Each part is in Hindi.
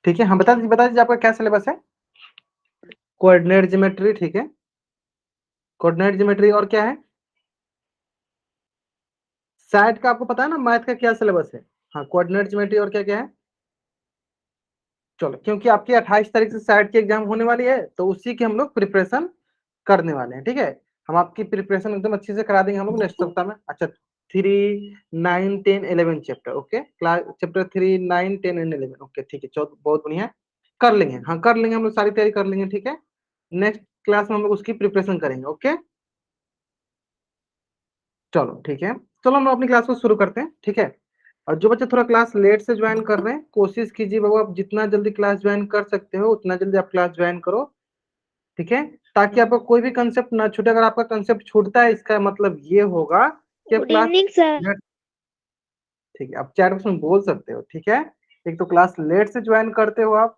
ठीक है, हम बता दीजिए आपका क्या सिलेबस है। कोऑर्डिनेट ज्योमेट्री, ठीक है, कोऑर्डिनेट ज्योमेट्री और क्या है, साइड का आपको पता है ना मैथ का क्या सिलेबस है। हाँ, कोऑर्डिनेट ज्योमेट्री और क्या क्या है। चलो, क्योंकि आपकी 28 तारीख से साइड की एग्जाम होने वाली है तो उसी की हम लोग प्रिपरेशन करने वाले हैं। ठीक है, हम आपकी प्रिपरेशन एकदम अच्छे से करा देंगे हम लोग नेक्स्ट सप्ताह में। अच्छा, 3, 9, 10, 11 chapter, okay, class chapter 3, 9, 10 and 11, okay, ठीक है, चलो बहुत बढ़िया है, कर लेंगे, हाँ कर लेंगे हम लोग, सारी तैयारी कर लेंगे। ठीक है, नेक्स्ट क्लास में हम लोग उसकी प्रिपरेशन करेंगे। ओके, चलो ठीक है, चलो हम लोग अपनी क्लास को शुरू करते हैं। ठीक है, और जो बच्चे थोड़ा क्लास लेट से ज्वाइन कर रहे हैं, कोशिश कीजिए बाबू आप जितना जल्दी क्लास ज्वाइन कर सकते हो उतना जल्दी आप क्लास ज्वाइन करो। ठीक है, ताकि आपका कोई भी कंसेप्ट ना छूटे। अगर आपका कंसेप्ट छूटता है इसका मतलब ये होगा कि आप गुड क्लास, इवनिंग सर। ठीक है, आप चैट बॉक्स में बोल सकते हो। ठीक है, एक तो क्लास लेट से ज्वाइन करते हो आप।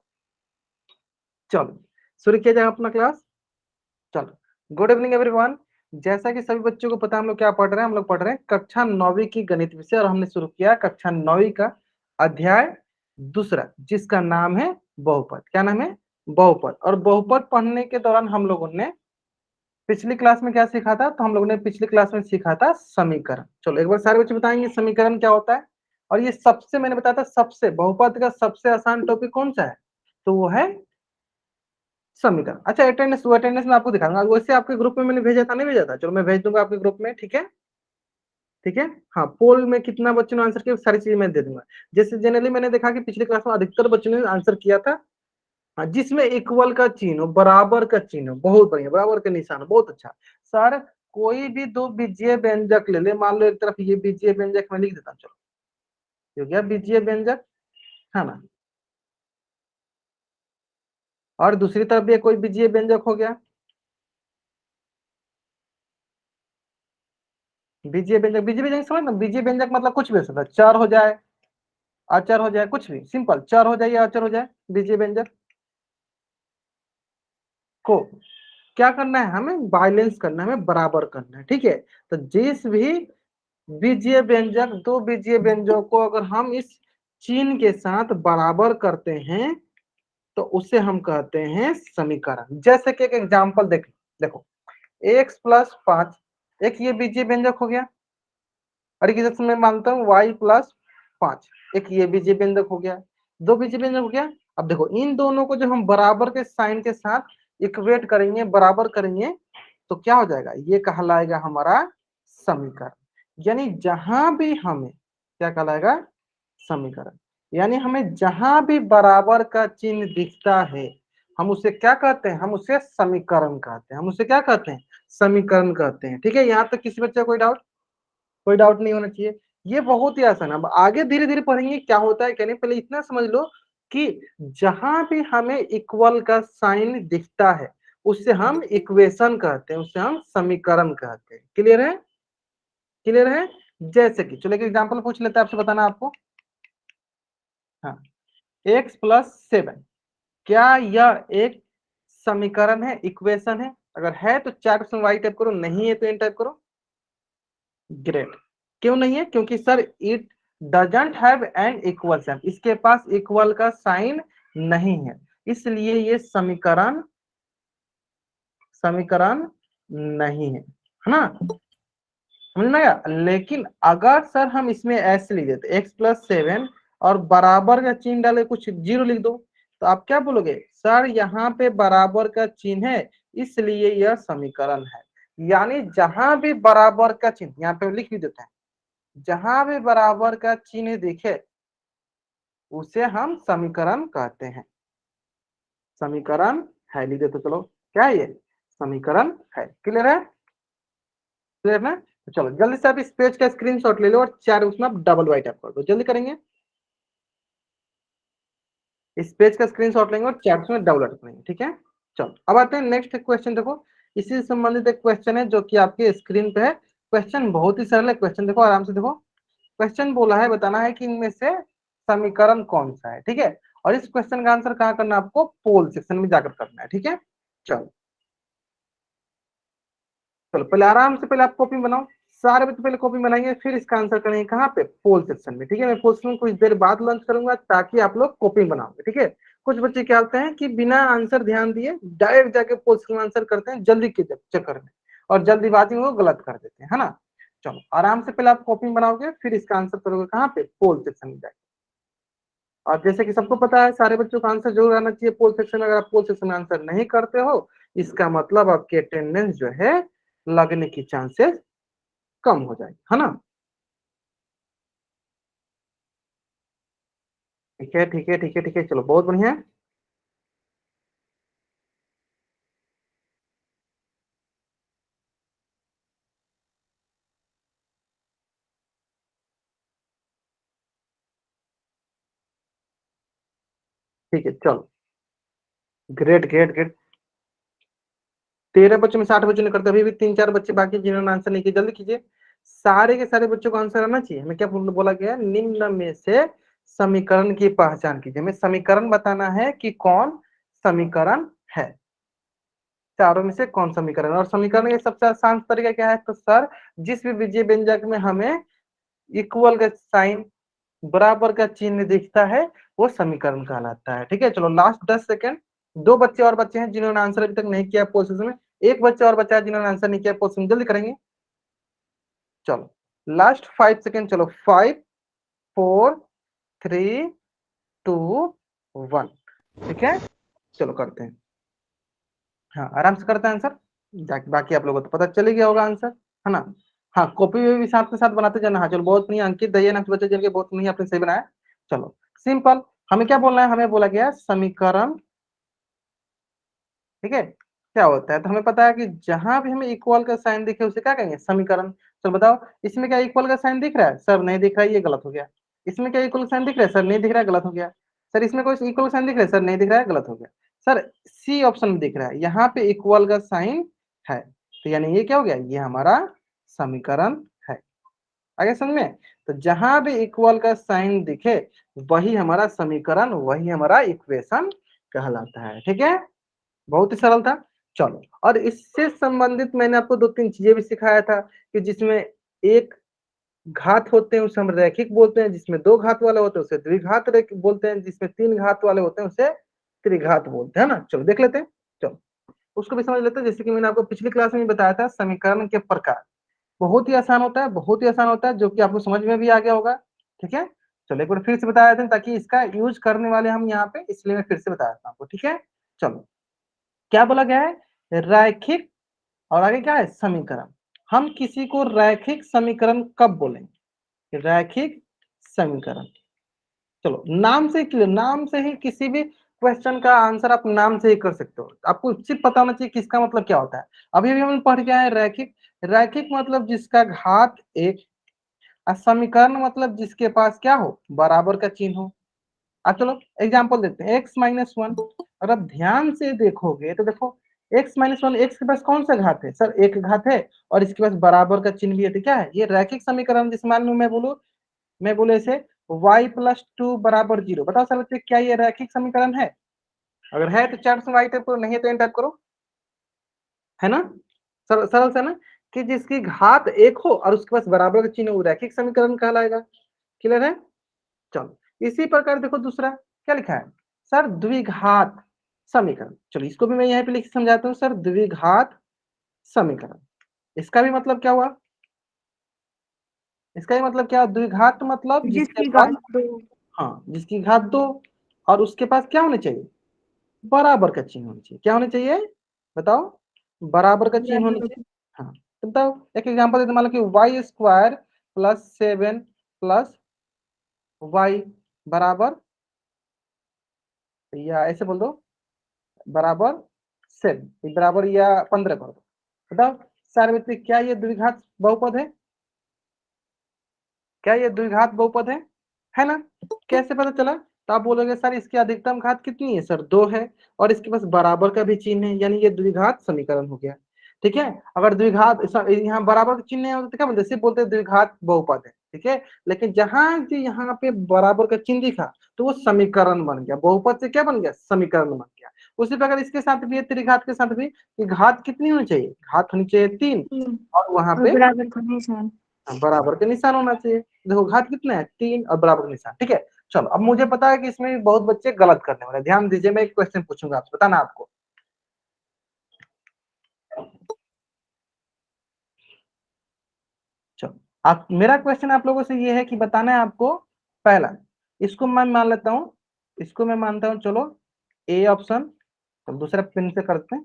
चलो शुरू किया जाए अपना क्लास। चलो, गुड इवनिंग एवरीवन। जैसा कि सभी बच्चों को पता है हम लोग क्या पढ़ रहे हैं, हम लोग पढ़ रहे हैं कक्षा 9वीं की गणित विषय, और हमने शुरू किया कक्षा 9वीं का अध्याय दूसरा जिसका नाम है बहुपद। क्या नाम है, बहुपद। और बहुपद पढ़ने के दौरान हम लोगों ने पिछली क्लास में क्या सीखा था, तो हम लोगों ने पिछली क्लास में सीखा था समीकरण। चलो एक बार सारे बच्चे बताएंगे समीकरण क्या होता है। और ये सबसे, मैंने बताया था सबसे, बहुपद का सबसे आसान टॉपिक कौन सा है, तो वो है समीकरण। अच्छा, अटेंडेंस, वो अटेंडेंस में आपको दिखाऊंगा, वैसे आपके ग्रुप में मैंने भेजा था, नहीं भेजा था, चलो मैं भेज दूंगा आपके ग्रुप में। ठीक है, ठीक है, हाँ, पोल में कितना बच्चों ने आंसर किया सारी चीज मैं दे दूंगा। जैसे जनरली मैंने देखा कि पिछली क्लास में अधिकतर बच्चों ने आंसर किया था, हाँ, जिसमें इक्वल का चिन्ह हो, बराबर का चिन्ह हो, बहुत बढ़िया, बराबर का निशान हो, बहुत अच्छा। सर कोई भी दो बीजीय व्यंजक ले ले, मान लो एक तरफ ये बीजीय व्यंजक मैं लिख देता हूँ, चलो हो गया बीजीय व्यंजक, है ना, और दूसरी तरफ भी कोई बीजीय व्यंजक हो गया, बीजीय व्यंजक, बीजीय व्यंजक समझ ना, बीजीय व्यंजक मतलब कुछ भी हो सकता है, चर हो जाए, अचर हो जाए, कुछ भी, सिंपल, चर हो जाए या अचर हो जाए, बीजीय व्यंजक को क्या करना है, हमें बैलेंस करना है, हमें बराबर करना है। ठीक है, तो जिस भी बीजीय व्यंजक, दो बीजीय व्यंजक को अगर हम इस चिन्ह के साथ बराबर करते हैं तो उसे हम कहते हैं समीकरण। जैसे कि एक एग्जांपल देखो, x+5, एक ये बीजीय व्यंजक हो गया, और एक जैसे मैं मानता हूँ y+5, एक ये बीजीय व्यंजक हो गया, दो बीजीय व्यंजक हो गया। अब देखो इन दोनों को जब हम बराबर के साइन के साथ इक्वेट करेंगे, बराबर करेंगे, तो क्या हो जाएगा, ये कहलाएगा हमारा समीकरण। यानी जहां भी हमें क्या कहलाएगा, समीकरण। यानी हमें जहां भी बराबर का चिन्ह दिखता है हम उसे क्या कहते हैं, हम उसे समीकरण कहते हैं, हम उसे क्या कहते हैं, समीकरण कहते हैं। ठीक है, यहाँ तक किसी बच्चे कोई डाउट, कोई डाउट नहीं होना चाहिए। ये बहुत ही आसान है, अब आगे धीरे धीरे पढ़ेंगे क्या होता है, कहने पहले इतना समझ लो कि जहां भी हमें इक्वल का साइन दिखता है उससे हम इक्वेशन कहते हैं, उससे हम समीकरण कहते हैं। क्लियर है, क्लियर है। जैसे कि चलो एक एग्जांपल पूछ लेते हैं आपसे, बताना आपको, हाँ, x+7, क्या यह एक समीकरण है, इक्वेशन है, अगर है तो चार ऑप्शन वाई टाइप करो, नहीं है तो एन टाइप करो। ग्रेट, क्यों नहीं है, क्योंकि sir it doesn't have an equal sign, इसके पास इक्वल का साइन नहीं है, इसलिए ये समीकरण, समीकरण नहीं है ना, समझ में आया। लेकिन अगर सर हम इसमें ऐसे लिख देते x+7 और बराबर का चिन्ह डाले कुछ जीरो लिख दो, तो आप क्या बोलोगे, सर यहाँ पे बराबर का चिन्ह है इसलिए यह समीकरण है। यानी जहां भी बराबर का चिन्ह, यहाँ पे लिख भी देते हैं, जहां भी बराबर का चिन्ह दिखे उसे हम समीकरण कहते हैं, समीकरण है, लिख देते चलो, क्या है ये, समीकरण है। क्लियर है, क्लियर है। तो चलो जल्दी से आप इस पेज का स्क्रीनशॉट ले लो और चार उसमें आप डबल वाइट आप कर दो, जल्दी करेंगे, इस पेज का स्क्रीनशॉट लेंगे और चैट में डबल वाइट करेंगे। ठीक है, चलो अब आते हैं नेक्स्ट क्वेश्चन। देखो इसी से संबंधित एक क्वेश्चन है जो कि आपके स्क्रीन पे है। क्वेश्चन बहुत ही सरल है, क्वेश्चन देखो आराम से देखो। क्वेश्चन बोला है, बताना है कि इनमें से समीकरण कौन सा है। ठीक है, और इस क्वेश्चन का आंसर कहाँ करना है, आपको पोल सेक्शन में जाकर करना है। ठीक है, चलो चलो पहले आराम से, पहले आप कॉपी बनाओ, सारे बच्चे पहले कॉपी बनाएंगे, फिर इसका आंसर करेंगे कहाँ पे, पोल सेक्शन में। ठीक है, मैं पोल सेक्शन कुछ देर बाद लॉन्च करूंगा ताकि आप लोग कॉपी बनाओगे। ठीक है, कुछ बच्चे क्या होते हैं कि बिना आंसर ध्यान दिए डायरेक्ट जाके पोल सेक्शन में आंसर करते हैं जल्दी के चक्कर में, और जल्दीबाजी में वो गलत कर देते हैं, है ना। चलो आराम से पहले आप कॉपी बनाओगे, फिर इसका आंसर करोगे कहाँ पे, पोल सेक्शन में जाके। और जैसे कि सबको पता है सारे बच्चों का आंसर जरूर आना चाहिए पोल सेक्शन में। अगर आप पोल सेक्शन में आंसर नहीं करते हो, इसका मतलब आपकी अटेंडेंस जो है लगने की चांसेस कम हो जाएगी, है ना। ठीक है ठीक है ठीक है ठीक है, चलो बहुत बढ़िया। ठीक है चलो, ग्रेट ग्रेट ग्रेट। 13 बच्चों में 60 बच्चों ने करते, अभी भी 3-4 बच्चे बाकी हैं जिन्होंने आंसर नहीं किया, जल्दी कीजिए। सारे के सारे बच्चों को आंसर आना चाहिए। हमें क्या बोला गया है, निम्न में से समीकरण की पहचान कीजिए। हमें समीकरण बताना है कि कौन समीकरण है, चारों में से कौन समीकरण। और समीकरण का सबसे आसान तरीका क्या है, तो सर जिस भी विजय व्यंजक में हमें इक्वल का साइन, बराबर का चिन्ह दिखता है, वो समीकरण कहलाता है। ठीक है, चलो लास्ट 10 सेकेंड। 2 बच्चे और बच्चे हैं जिन्होंने आंसर अभी तक नहीं किया प्रोसेस में, एक बच्चा और बच्चा है जिन्होंने आंसर नहीं किया प्रोसेस में, जल्दी करेंगे। चलो लास्ट 5 सेकेंड, चलो 5, 4, 3, 2, 1। ठीक है, चलो करते हैं। हाँ आराम से करते हैं आंसर, बाकी आप लोगों को तो पता चल ही गया होगा आंसर, है ना। हाँ कॉपी में भी साथ के साथ बनाते जाना। हाँ चलो बहुत नहीं, अंकित दया ना बच्चे चल के बहुत नहीं आपने सही बनाया। चलो सिंपल, हमें क्या बोलना है, हमें बोला गया समीकरण। ठीक है, क्या होता है, तो हमें पता है कि जहां भी हमें इक्वल का साइन दिखे उसे क्या कहेंगे, समीकरण। चलो बताओ, इसमें क्या इक्वल का साइन दिख रहा है, सर नहीं दिख रहा है, ये गलत हो गया। इसमें क्या इक्वल का साइन दिख रहा है, सर नहीं दिख रहा है, गलत हो गया। सर इसमें कोई इक्वल का साइन दिख रहा है, सर नहीं दिख रहा है, गलत हो गया। सर सी ऑप्शन में दिख रहा है, यहाँ पे इक्वल का साइन है, तो यानी ये क्या हो गया, ये हमारा समीकरण है। आगे समझ में, तो जहां भी इक्वल का साइन दिखे वही हमारा समीकरण, वही हमारा इक्वेशन कहलाता है। ठीक है, बहुत ही सरल था। चलो, और इससे संबंधित मैंने आपको 2-3 चीजें भी सिखाया था कि जिसमें एक घात होते हैं उसे हम रैखिक बोलते हैं, जिसमें 2 घात वाले होते हैं उसे द्विघात बोलते हैं, जिसमें 3 घात वाले होते हैं उसे त्रिघात बोलते हैं ना। चलो देख लेते हैं, चलो उसको भी समझ लेते हैं। जैसे कि मैंने आपको पिछली क्लास में बताया था, समीकरण के प्रकार बहुत ही आसान होता है, बहुत ही आसान होता है, जो कि आपको समझ में भी आ गया होगा। ठीक है, चलो एक बार फिर से बताया था ताकि इसका यूज करने वाले हम यहाँ पे, इसलिए मैं फिर से बताया था आपको। ठीक है, चलो क्या बोला गया है, रैखिक, और आगे क्या है, समीकरण। हम किसी को रैखिक समीकरण कब बोलेंगे, रैखिक समीकरण। चलो नाम से क्लियर, नाम से ही किसी भी क्वेश्चन का आंसर आप नाम से ही कर सकते हो। आपको सिर्फ पता होना चाहिए किसका मतलब क्या होता है। अभी अभी हम पढ़ के आए रैखिक, रैखिक मतलब जिसका घात एक, और समीकरण मतलब जिसके पास क्या हो, बराबर का चिन्ह हो। अब चलो एग्जाम्पल देते हैं, x-1। अगर आप ध्यान से देखोगे तो देखो, x-1, x के पास कौन सा घात है, सर एक घात है, और इसके पास बराबर का चिन्ह भी है, तो क्या है, ये रैखिक समीकरण। जिस मान लो मैं बोले इसे y+2 बराबर 0, बताओ सर बच्चे क्या ये रैखिक समीकरण है। अगर है तो चैट में y टाइप करो, नहीं है तो एन टाइप करो, है ना। सरल सरल से ना, कि जिसकी घात एक हो और उसके पास बराबर का चिन्ह हो, रैखिक समीकरण कहलाएगा। क्लियर है, चलो इसी प्रकार देखो दूसरा क्या लिखा है, सर द्विघात समीकरण। चलो इसको भी मैं यहाँ पे लिख के समझाता हूँ, सर द्विघात समीकरण। इसका भी मतलब क्या हुआ, इसका भी मतलब क्या, द्विघात मतलब जिसके जिसकी पास, घात दो। हाँ जिसकी घात 2, और उसके पास क्या होने चाहिए, बराबर का चिन्ह होना चाहिए। क्या होना चाहिए, बताओ, बराबर का चिन्ह होना चाहिए। हाँ तो बताओ एक एग्जांपल देते, मान लो कि y² + 7 + y बराबर, या ऐसे बोल दो, बराबर 7 बराबर या 15 कर दो। बताओ सारे क्या ये द्विघात बहुपद है, क्या ये द्विघात बहुपद है ना। कैसे पता चला, तो आप बोलोगे सर इसकी अधिकतम घात कितनी है, सर 2 है, और इसके पास बराबर का भी चिन्ह है, यानी ये द्विघात समीकरण हो गया। ठीक है, अगर द्विघात यहाँ बराबर का चिन्ह है तो क्या बोलते हैं, सिर्फ बोलते हैं द्विघात बहुपद है। ठीक है, लेकिन जहां जो यहाँ पे बराबर का चिन्ह दिखा तो वो समीकरण बन गया, बहुपद से क्या बन गया, समीकरण बन गया। उसी प्रकार इसके साथ भी है, त्रिघात के साथ भी, कि घात कितनी होनी चाहिए, घात होनी चाहिए 3 और वहां पे बराबर का निशान। बराबर के निशान होना चाहिए। देखो घात कितना है 3 और बराबर का निशान, ठीक है। चलो अब मुझे पता है कि इसमें भी बहुत बच्चे गलत करने वाले, ध्यान दीजिए, मैं एक क्वेश्चन पूछूंगा आपसे, बताना आपको। चलो आप, मेरा क्वेश्चन आप लोगों से ये है कि बताना है आपको, पहला इसको मैं मान लेता हूं, इसको मैं मानता हूं, चलो ए ऑप्शन। तो दूसरा पेन से करते हैं,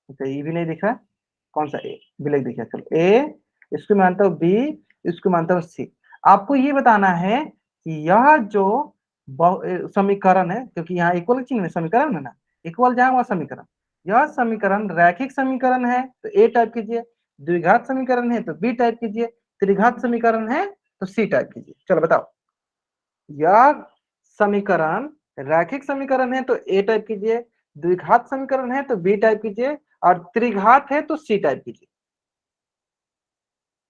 अच्छा ये भी नहीं दिख रहा, कौन सा ए, ब्लैक दिख रहा, चलो ए, इसको मानता हूँ बी, इसको मानता हूँ सी। आपको ये बताना है कि यह जो समीकरण है, क्योंकि यहाँ इक्वल चिन्ह में समीकरण है ना, इक्वल जहां वह समीकरण, यह समीकरण रैखिक समीकरण है तो ए टाइप कीजिए, द्विघात समीकरण है तो बी टाइप कीजिए, त्रिघात समीकरण है तो सी टाइप कीजिए। चलो बताओ, यह समीकरण रैखिक समीकरण है तो ए टाइप कीजिए, द्विघात समीकरण है तो बी टाइप कीजिए, और त्रिघात है तो सी टाइप कीजिए।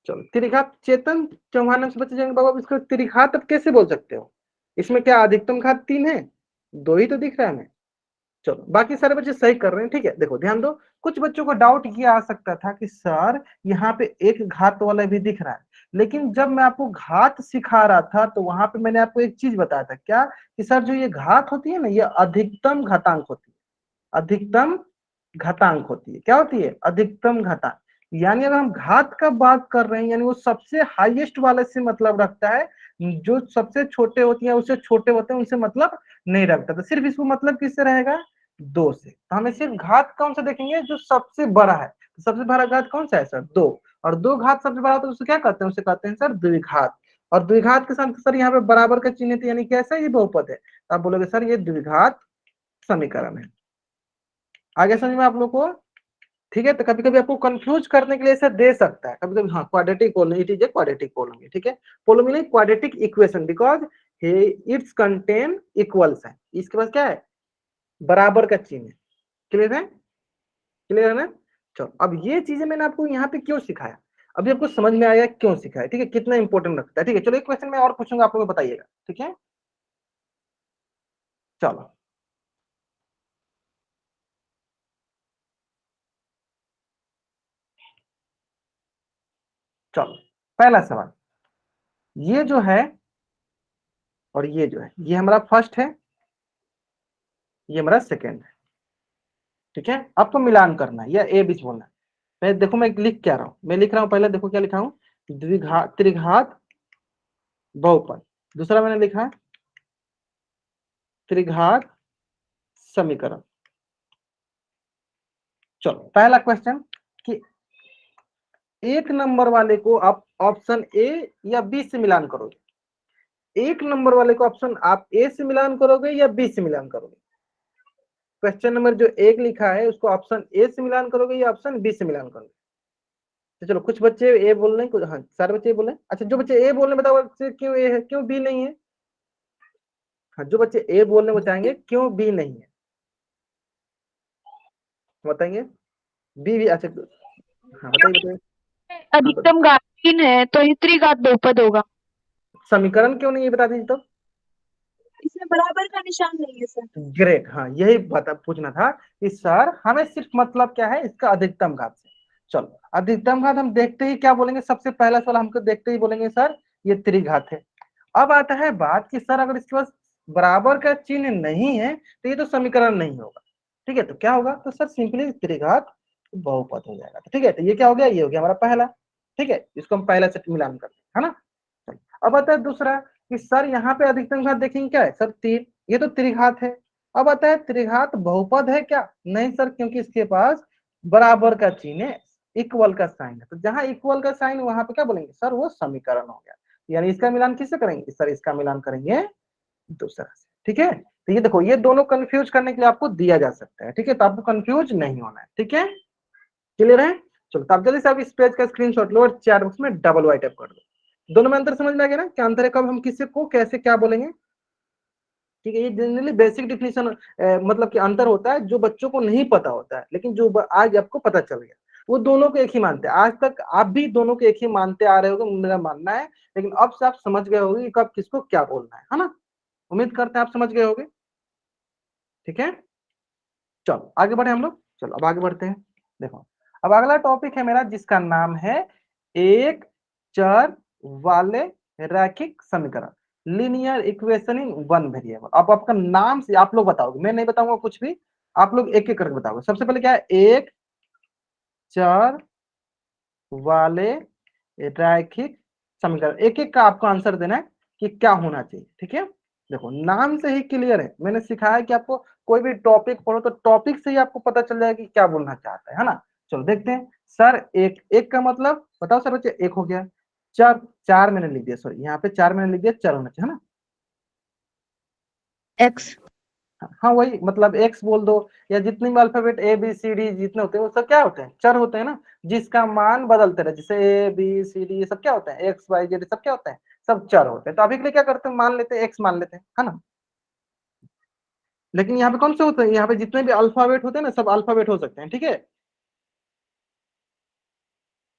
चलो त्रिघात, चेतन चौहान से बच्चे जाएंगे, बाबा इसको त्रिघात अब कैसे बोल सकते हो, इसमें क्या अधिकतम घात 3 है, 2 ही तो दिख रहा है हमें। चलो बाकी सारे बच्चे सही कर रहे हैं, ठीक है। देखो ध्यान दो, कुछ बच्चों को डाउट ये आ सकता था कि सर यहाँ पे एक घात वाला भी दिख रहा है, लेकिन जब मैं आपको घात सिखा रहा था तो वहां पे मैंने आपको एक चीज बताया था, क्या, कि सर जो ये घात होती है ना, ये अधिकतम घातांक होती है, अधिकतम घातांक होती है, क्या होती है, अधिकतम घातांक। यानी अगर हम घात का बात कर रहे हैं, यानी वो सबसे हाईएस्ट वाले से मतलब रखता है, जो सबसे छोटे होती है उससे छोटे होते हैं उनसे मतलब नहीं रखता, तो सिर्फ इसको मतलब किससे रहेगा, 2 से। तो हमें सिर्फ घात कौन सा देखेंगे, जो सबसे बड़ा है, तो सबसे बड़ा घात कौन सा है सर, 2, और 2 घात सबसे बड़ा, तो उसे क्या कहते हैं, उसे कहते हैं सर द्विघात। और द्विघात के साथ सर यहाँ पे बराबर का चिन्ह है, यानी कैसा, ये बहुपद है, तो आप बोलोगे सर ये द्विघात समीकरण है। आगे समझ में आप लोग को, ठीक है। तो कभी कभी आपको कंफ्यूज करने के लिए ऐसा दे सकता है, कभी कभी, हाँ quadratic pollen, it is a quadratic pollen, ठीक है। Pollen mean quadratic equation, because it's contain equals है, इसके पास क्या है, बराबर का चिन्ह है। क्लियर है, क्लियर है ना। चलो अब ये चीजें मैंने आपको यहाँ पे क्यों सिखाया, अभी आपको समझ में आया क्यों सिखाया, ठीक है, कितना इंपॉर्टेंट रखता है, ठीक है। चलो एक क्वेश्चन मैं और पूछूंगा, आप लोग बताइएगा, ठीक है। चलो चलो पहला सवाल, ये जो है और ये जो है, ये हमारा फर्स्ट है, ये हमारा सेकेंड है, ठीक है। आपको मिलान करना है या ए बीच बोलना है। मैं देखो, मैं लिख क्या रहा हूँ, मैं लिख रहा हूँ, पहले देखो क्या लिखा हूँ, द्विघात त्रिघात बहुपद, दूसरा मैंने लिखा त्रिघात समीकरण। चलो पहला क्वेश्चन, कि एक नंबर वाले को आप ऑप्शन ए या बी से मिलान करोगे, एक नंबर वाले को ऑप्शन आप ए से मिलान करोगे या बी से मिलान करोगे। क्वेश्चन नंबर जो एक लिखा है उसको ऑप्शन ए से मिलान करोगे या ऑप्शन बी से मिलान करोगे। तो चलो कुछ बच्चे ए बोल रहे हैं, कुछ, हाँ सारे बच्चे ए बोल रहे हैं। अच्छा जो बच्चे ए बोल रहे हैं बताओ क्यों ए है, क्यों बी नहीं है। हाँ जो बच्चे ए बोलने बताएंगे क्यों बी नहीं है, बताएंगे। बी भी, अच्छा हाँ बताइए बताइए। हाँ अधिकतम घात 3 है तो ये त्रिघात बहुपद होगा। समीकरण क्यों नहीं है बता दीजिए तो। इसमें बराबर का निशान नहीं है सर। ग्रेट, हाँ यही बता पूछना था कि सर हमें सिर्फ मतलब क्या है इसका अधिकतम घात से। चलो अधिकतम घात हम देखते ही क्या बोलेंगे, सबसे पहला सवाल हमको देखते ही बोलेंगे सर ये त्रिघात है। अब आता है बात कि सर अगर इसके पास बराबर का चिन्ह नहीं है तो ये तो समीकरण नहीं होगा, ठीक है। तो क्या होगा, तो सर सिंपली त्रिघात बहुपद हो जाएगा, ठीक है। तो ये क्या हो गया, ये हो गया हमारा पहला, ठीक है, इसको हम पहला से मिलान करते हैं, है ना। चलो, अब आता है दूसरा, कि सर यहाँ पे अधिकतम घात देखेंगे क्या है सर 3, ये तो त्रिघात है। अब आता है त्रिघात बहुपद है क्या, नहीं सर, क्योंकि इसके पास बराबर का चिन्ह है, इक्वल का साइन है, तो जहां इक्वल का साइन वहां पे क्या बोलेंगे सर, वो समीकरण हो गया। यानी इसका मिलान किससे करेंगे सर, इसका मिलान करेंगे दूसरा से, ठीक है। तो ये देखो, ये दोनों कंफ्यूज करने के लिए आपको दिया जा सकता है, ठीक है, तो आपको कंफ्यूज नहीं होना है, ठीक है, क्लियर है। चलो तो आप जल्दी से आप इस पेज का स्क्रीनशॉट लो और चैट बॉक्स में डबल वाई टाइप कर दो। दोनों में अंतर समझ में आ गया ना, क्या अंतर है, कब हम किसी को कैसे क्या बोलेंगे, ठीक है। ये जनरली बेसिक डिफिनेशन, मतलब कि अंतर होता है जो बच्चों को नहीं पता होता है, लेकिन जो आज आपको पता चल गया, वो दोनों को एक ही मानते हैं, आज तक आप भी दोनों को एक ही मानते आ रहे होगे, मेरा मानना है। लेकिन अब से आप समझ गए होंगे कि कब किसको क्या बोलना है ना। उम्मीद करते हैं आप समझ गए होंगे, ठीक है। चलो आगे बढ़े हम लोग, चलो अब आगे बढ़ते हैं। देखो अब अगला टॉपिक है मेरा जिसका नाम है एक चर वाले रैखिक समीकरण, linear equation in one variable. अब आपका नाम से आप लोग बताओगे, मैं नहीं बताऊंगा कुछ भी, आप लोग एक एक करके बताओगे। सबसे पहले क्या है, एक चर वाले रैखिक समीकरण, एक एक का आपको आंसर देना है कि क्या होना चाहिए, ठीक है। देखो नाम से ही क्लियर है, मैंने सिखाया कि आपको कोई भी टॉपिक पढ़ो तो टॉपिक से ही आपको पता चल जाएगा कि क्या बोलना चाहता है ना। चलो देखते हैं। सर एक एक का मतलब बताओ सर बच्चे, एक हो गया। चार, चार मैंने लिख दिया, सॉरी यहाँ पे चार मैंने लिख दिया, चार होना चाहिए है ना। एक्स। हाँ वही मतलब एक्स बोल दो, या जितने भी alphabet A B C D जितने होते हैं वो सब क्या होते हैं, चर होते हैं ना, जिसका मान बदलते रहे। जैसे ए बी सी डी ये सब क्या होते हैं, एक्स वाई जेड सब क्या होते हैं, सब चर होते हैं। तो अभी के लिए क्या करते हैं, मान लेते हैं एक्स मान लेते हैं, है ना। लेकिन यहाँ पे कौन से होते हैं, यहाँ पे जितने भी अल्फाबेट होते हैं ना सब अल्फाबेट हो सकते हैं, ठीक है,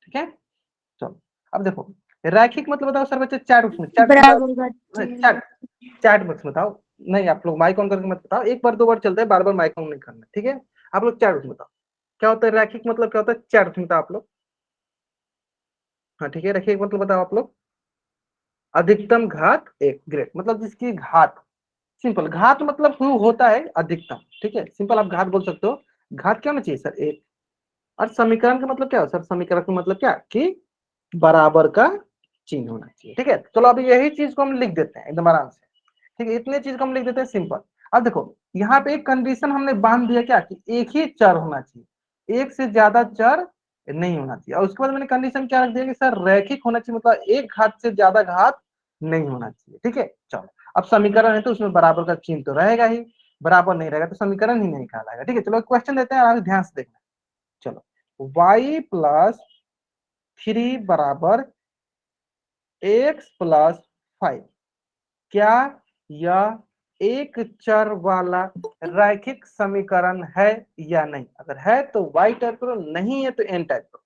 ठीक है। चलो अब देखो रैखिक मतलब बताओ सर बच्चे, चैट बॉक्स में, चैट बराबर का चिन्ह। चैट चैट बॉक्स में बताओ। नहीं आप लोग माइक ऑन करके मत बताओ, एक बार दो बार चलता है, बार बार माइक ऑन नहीं करना, ठीक है। आप लोग चैट बॉक्स में बताओ क्या होता है रैखिक मतलब, क्या होता है चैट बॉक्स में बताओ आप लोग। हाँ ठीक है, रैखिक मतलब बताओ आप लोग। अधिकतम घात एक, ग्रेट, मतलब जिसकी घात, सिंपल घात मतलब होता है अधिकतम, ठीक है, सिंपल आप घात बोल सकते हो। घात क्या होना चाहिए सर, एक। और समीकरण का मतलब क्या है सर, समीकरण का मतलब क्या कि बराबर का चिन्ह होना चाहिए, ठीक है। चलो अभी यही चीज को हम लिख देते हैं एकदम आराम से, ठीक है, इतने चीज को हम लिख देते हैं सिंपल। अब देखो यहाँ पे एक कंडीशन हमने बांध दिया क्या, कि एक ही चर होना चाहिए, एक से ज्यादा चर नहीं होना चाहिए। और उसके बाद मैंने कंडीशन क्या रख दिया कि सर रैखिक होना चाहिए, मतलब एक घात से ज्यादा घात नहीं होना चाहिए, ठीक है। चलो अब समीकरण है तो उसमें बराबर का चिन्ह तो रहेगा ही, बराबर नहीं रहेगा तो समीकरण ही नहीं कहलाएगा, ठीक है। चलो क्वेश्चन देते हैं, आराम से ध्यान से देखना। चलो y प्लस थ्री बराबर एक्स प्लस फाइव, क्या यह एक चर वाला रैखिक समीकरण है या नहीं। अगर है तो y टाइप करो, नहीं है तो n टाइप करो।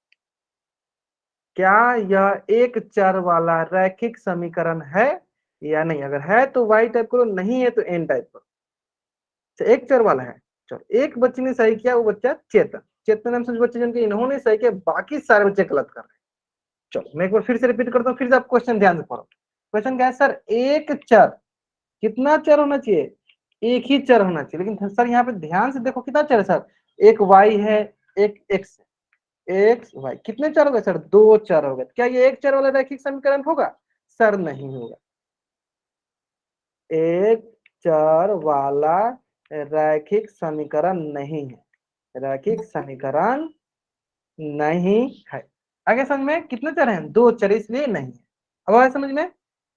क्या यह एक चर वाला रैखिक समीकरण है या नहीं, अगर है तो y टाइप करो, नहीं है तो n टाइप करो। अच्छा, एक चर वाला है। चलो एक बच्चे ने सही किया, वो बच्चा चेतन, चेतन नाम से बच्चे जिनके इन्होंने सही किया, बाकी सारे बच्चे गलत कर रहे हैं। चलो मैं एक बार फिर से रिपीट करता हूँ, फिर से आप क्वेश्चन ध्यान से पढ़ो। क्वेश्चन क्या है सर, एक चर, कितना चर होना चाहिए, एक ही चर होना चाहिए। लेकिन सर यहाँ पे ध्यान से देखो कितना चर है सर, एक y है, एक x है, एक्स वाई, कितने चर हो गए सर, दो चर हो गए। क्या ये एक चर वाला रैखिक समीकरण होगा, सर नहीं होगा। एक चर वाला रैखिक समीकरण नहीं है, रैखिक समीकरण नहीं है। आगे समझ में, कितने चर हैं, दो चर, इसलिए नहीं है। अब आगे समझ में,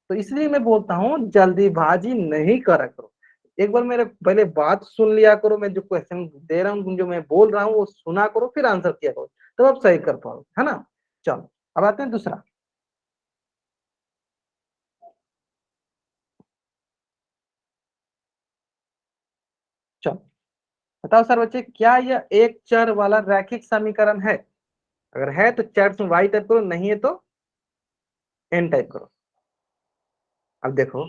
तो इसलिए मैं बोलता हूँ जल्दीबाजी नहीं करा करो, एक बार मेरे पहले बात सुन लिया करो, मैं जो क्वेश्चन दे रहा हूँ, जो मैं बोल रहा हूँ वो सुना करो, फिर आंसर किया करो, तब आप सही कर पाओ, है ना। चलो अब आते हैं दूसरा। चलो बताओ सर बच्चे, क्या यह एक चर वाला रैखिक समीकरण है। अगर है तो चैट में वाई टाइप करो, नहीं है तो एन टाइप करो। अब देखो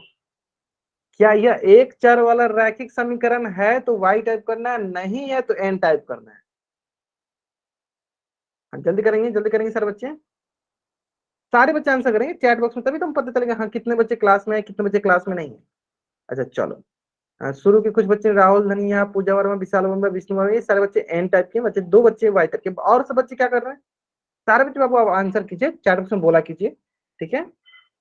क्या यह एक चर वाला रैखिक समीकरण है तो वाई टाइप करना है, नहीं है तो एन टाइप करना है। हाँ, जल्दी करेंगे सर बच्चे, सारे बच्चे आंसर करेंगे चैट बॉक्स में, तभी तुम पता चलेगा हाँ कितने बच्चे क्लास में है, कितने बच्चे क्लास में नहीं है। अच्छा चलो, शुरू के कुछ बच्चे राहुल धनिया, पूजा वर्मा, विशाल वर्मा, विष्णु वर्मा, ये सारे बच्चे एन टाइप के बच्चे, दो बच्चे वाई टाइप के, और सब बच्चे क्या कर रहे हैं, सारे बच्चे बाबू आप आंसर कीजिए, चैट बॉक्स में बोला कीजिए, ठीक है,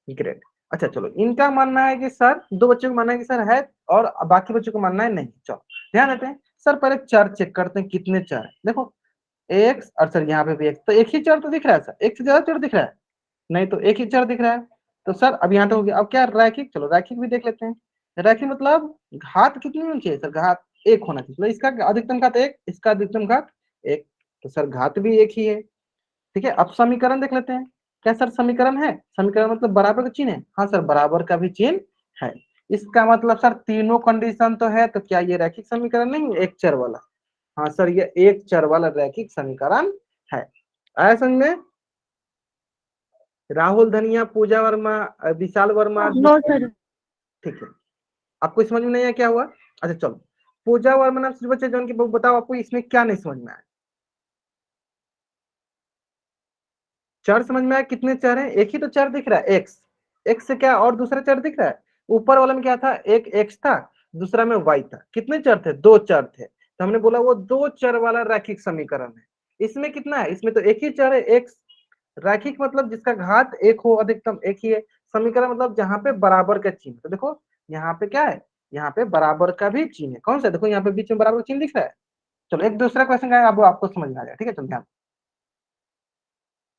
ग्रेट। अच्छा चलो इनका मानना है कि सर, दो बच्चों को मानना है कि सर है, और बाकी बच्चों को मानना है नहीं। चलो ध्यान देते हैं सर, पहले चर चेक करते हैं कितने चर है। देखो एक्स, और सर यहाँ पे भी एक्स, तो एक ही चर तो दिख रहा है सर, एक से ज्यादा चर दिख रहा है, नहीं तो एक ही चर दिख रहा है। तो सर अब यहाँ तो हो गया, अब क्या रैखिक, चलो रैखिक भी देख लेते हैं। रैखिक मतलब घात कितनी होनी चाहिए सर, घात एक होना चाहिए, मतलब इसका अधिकतम घात एक, इसका अधिकतम घात एक, तो सर घात भी एक ही है, ठीक है। अब समीकरण देख लेते हैं, क्या सर समीकरण है, समीकरण मतलब बराबर का चिन्ह है, हाँ सर बराबर का भी चिन्ह है। इसका मतलब सर तीनों कंडीशन तो है, तो क्या ये रैखिक समीकरण नहीं है एक चर वाला, हाँ सर ये एक चर वाला रैखिक समीकरण है। आया समझ में, राहुल धनिया, पूजा वर्मा, विशाल वर्मा, नो सर। ठीक है। आपको समझ में नहीं आया क्या हुआ, अच्छा चलो पूजा वर्मा नाम से बच्चे जो उनके बताओ आपको इसमें क्या नहीं समझ में आया। चर समझ में आया, कितने चर है, एक ही तो चर दिख रहा है एक्स, एक्स से क्या और दूसरा चर दिख रहा है, ऊपर वाला में क्या था, एक एक्स था, दूसरा में वाई था, कितने चर थे, दो चर थे, तो हमने बोला वो दो चर वाला रैखिक समीकरण है। इसमें कितना है, इसमें तो एक ही चर है एक्स, रैखिक मतलब जिसका घात एक हो, अधिकतम एक ही है, समीकरण मतलब जहां पे बराबर का चिन्ह, तो देखो यहाँ पे क्या है, यहाँ पे बराबर का भी चिन्ह है, कौन सा, देखो यहाँ पे बीच में बराबर का चिन्ह दिख रहा है। चलो एक दूसरा क्वेश्चन का अब आपको समझ में आ जाए, ठीक है, चलो ध्यान,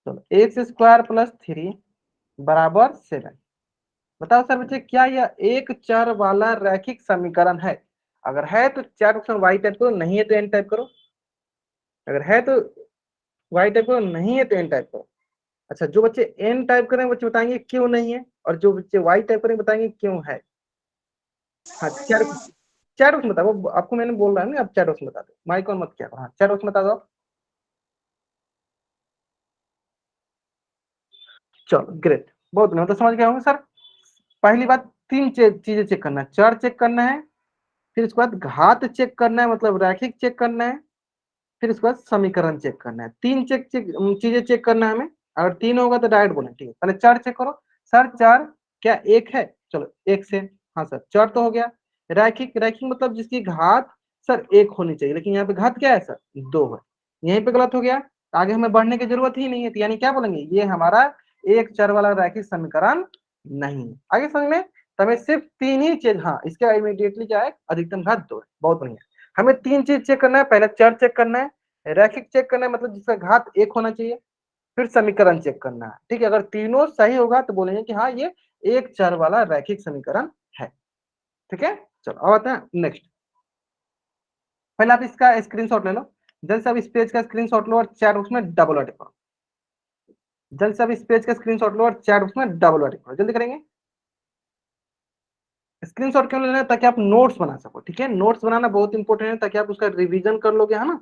चलो एक्स स्क्वायर प्लस थ्री बराबर 7। बताओ सर बच्चे क्या यह एक चर वाला रैखिक समीकरण है, अगर है तो चार ऑप्शन वाई टाइप करो, नहीं है तो एन टाइप करो, अगर है तो वाई टाइप करो, नहीं है तो एन टाइप करो। अच्छा जो बच्चे एन टाइप करें बच्चे बताएंगे क्यों नहीं है, और जो बच्चे वाई टाइप करेंगे बताएंगे क्यों है। हाँ चार, चार ऑप्शन बताओ, आपको मैंने बोल रहा है ना, आप चार ऑप्शन बता दो, माइक ऑन मत किया करो, हाँ चार ऑप्शन बता दो। चलो ग्रेट, बहुत बढ़िया, तो समझ गए होंगे सर। पहली बात, तीन चीजें चेक करना है, चर चेक करना है, फिर उसके बाद घात चेक करना है मतलब रैखिक चेक करना है, फिर उसके बाद समीकरण चेक करना है, तीन चीजें चेक करना है हमें, अगर तीन होगा तो डायरेक्ट बोलें, ठीक है, पहले चार चेक करो, सर चार क्या एक है, चलो एक से, हाँ सर चार तो हो गया, रैखिक, रैखिक मतलब जिसकी घात सर एक होनी चाहिए, लेकिन यहाँ पे घात क्या है सर, दो है, यहीं पे गलत हो गया, आगे हमें बढ़ने की जरूरत ही नहीं है, तो यानी क्या बोलेंगे, ये हमारा एक चर वाला रैखिक समीकरण नहीं है। आगे समझ में, तो हमें सिर्फ तीन ही चीज, हाँ इसके इमीडिएटली क्या है, अधिकतम घात दो है, बहुत बढ़िया, हमें तीन चीज चेक करना है, पहले चर चेक करना है, रैखिक चेक करना है मतलब जिसका घात एक होना चाहिए, फिर समीकरण चेक करना है, ठीक है, अगर तीनों सही होगा तो बोलेंगे कि हाँ ये एक चर वाला रैखिक समीकरण है, ठीक है। चलो अब आते हैं नेक्स्ट, पहले आप इसका स्क्रीनशॉट ले लो, जल्द से आप इस पेज का स्क्रीनशॉट लो और चैट बॉक्स में डबल अटैक करो, जल्द से आप इस पेज का स्क्रीनशॉट लो और चैट बॉक्स में डबल अटैक करो, जल्दी करेंगे। स्क्रीनशॉट क्यों लेना है, ताकि आप नोट्स बना सको, ठीक है, नोट्स बनाना बहुत इंपॉर्टेंट है, ताकि आप उसका रिवीजन कर लोगे, है ना।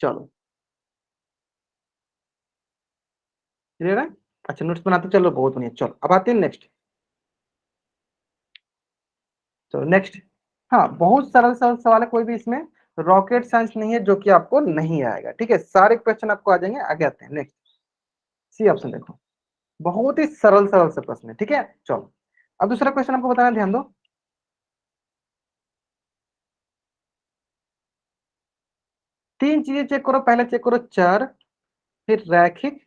चलो क्लियर है, अच्छा नोट्स बनाते चलो, बहुत बढ़िया, चलो अब आते हैं नेक्स्ट, चलो नेक्स्ट, हाँ बहुत सरल सरल सवाल है, कोई भी इसमें रॉकेट साइंस नहीं है जो कि आपको नहीं आएगा, ठीक है, सारे क्वेश्चन आपको आ जाएंगे। आगे आते हैं नेक्स्ट, सी ऑप्शन देखो, बहुत ही सरल सरल से प्रश्न है, ठीक है। चलो अब दूसरा क्वेश्चन आपको बताना, ध्यान दो, तीन चीजें चेक करो, पहले चेक करो चर, फिर रैखिक,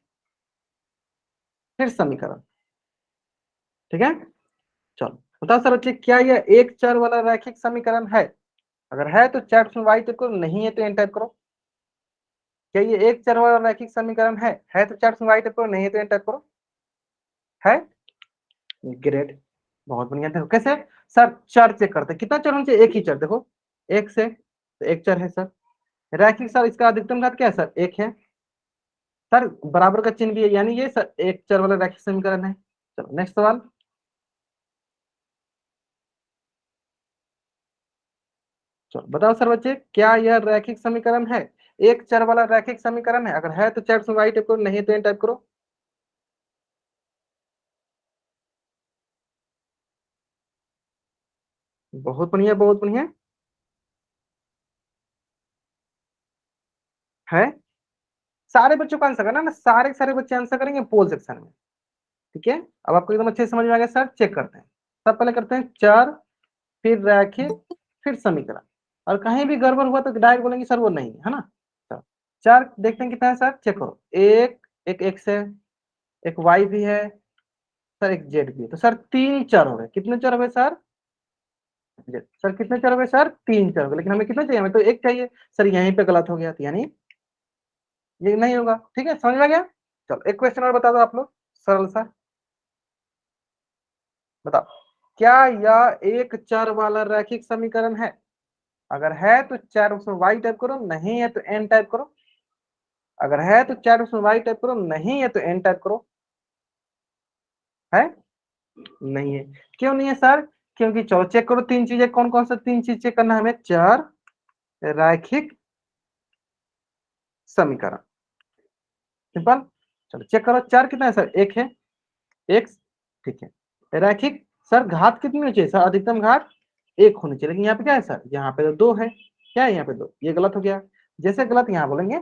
फिर समीकरण, ठीक है। चलो बताओ सर बच्चे क्या यह एक चर वाला रैखिक समीकरण है, अगर है तो चैट में वाई टाइप करो, नहीं है तो एन टाइप करो। क्या ये एक चर वाला रैखिक समीकरण है तो चैट में वाई टाइप करो, नहीं है तो एन टाइप करो, है, ग्रेट, बहुत बढ़िया, देखो कैसे, सर चर चेक करते हैं, कितना चर होना चाहिए, एक ही चर, देखो एक से तो एक चर है सर, रैखिक सर इसका अधिकतम घात क्या है सर, एक है सर, बराबर का चिन्ह भी है, यानी ये सर एक चर वाला रैखिक समीकरण है। चलो नेक्स्ट सवाल, चलो बताओ सर बच्चे क्या यह रैखिक समीकरण है, एक चर वाला रैखिक समीकरण है, अगर है तो चैट में वाई टाइप करो, नहीं तो एन टाइप करो। बहुत बढ़िया, बहुत बढ़िया, है, सारे बच्चों का आंसर करना ना, सारे के सारे बच्चे आंसर करेंगे पोल सेक्शन में, ठीक है। अब आपको एकदम अच्छे से समझ में आ गया सर, चेक करते हैं, सब पहले करते हैं चर, फिर रैखिक, फिर समीकरण, और कहीं भी गड़बड़ हुआ तो डायरेक्ट बोलेंगे सर वो नहीं है ना। चलो, चार देखते हैं कितना है सर, चेक करो, एक एक एक्स है, एक वाई भी है सर, एक जेड भी है, तो सर तीन चर हो गए, कितने चर हो गए सर, सर कितने चर हो गए सर, तीन चर हो गए, लेकिन हमें कितना चाहिए, हमें तो एक चाहिए, सर यहीं पे गलत हो गया, तो यानी ये नहीं होगा, ठीक है, समझ में आ गया। चलो एक क्वेश्चन और बता दो आप लोग, सरल सा, बताओ क्या यह एक चर वाला रैखिक समीकरण है, अगर है तो चार उसमें वाई टाइप करो, नहीं है तो एन टाइप करो, अगर है तो चार उसमें वाई टाइप करो, नहीं है तो एन टाइप करो, है, नहीं है, क्यों नहीं है सर, क्योंकि चलो चेक करो तीन चीजें, कौन कौन सा तीन चीज चेक करना है हमें, चर, रैखिक, समीकरण, सिंपल। चलो चेक करो, चर कितना है सर, एक है, एक्स, ठीक है, रैखिक सर घात कितनी होनी चाहिए सर, अधिकतम घात एक होनी चाहिए, लेकिन यहाँ पे क्या है सर, यहाँ पे तो 2 है, क्या है यहाँ पे 2, ये गलत हो गया। जैसे गलत यहाँ बोलेंगे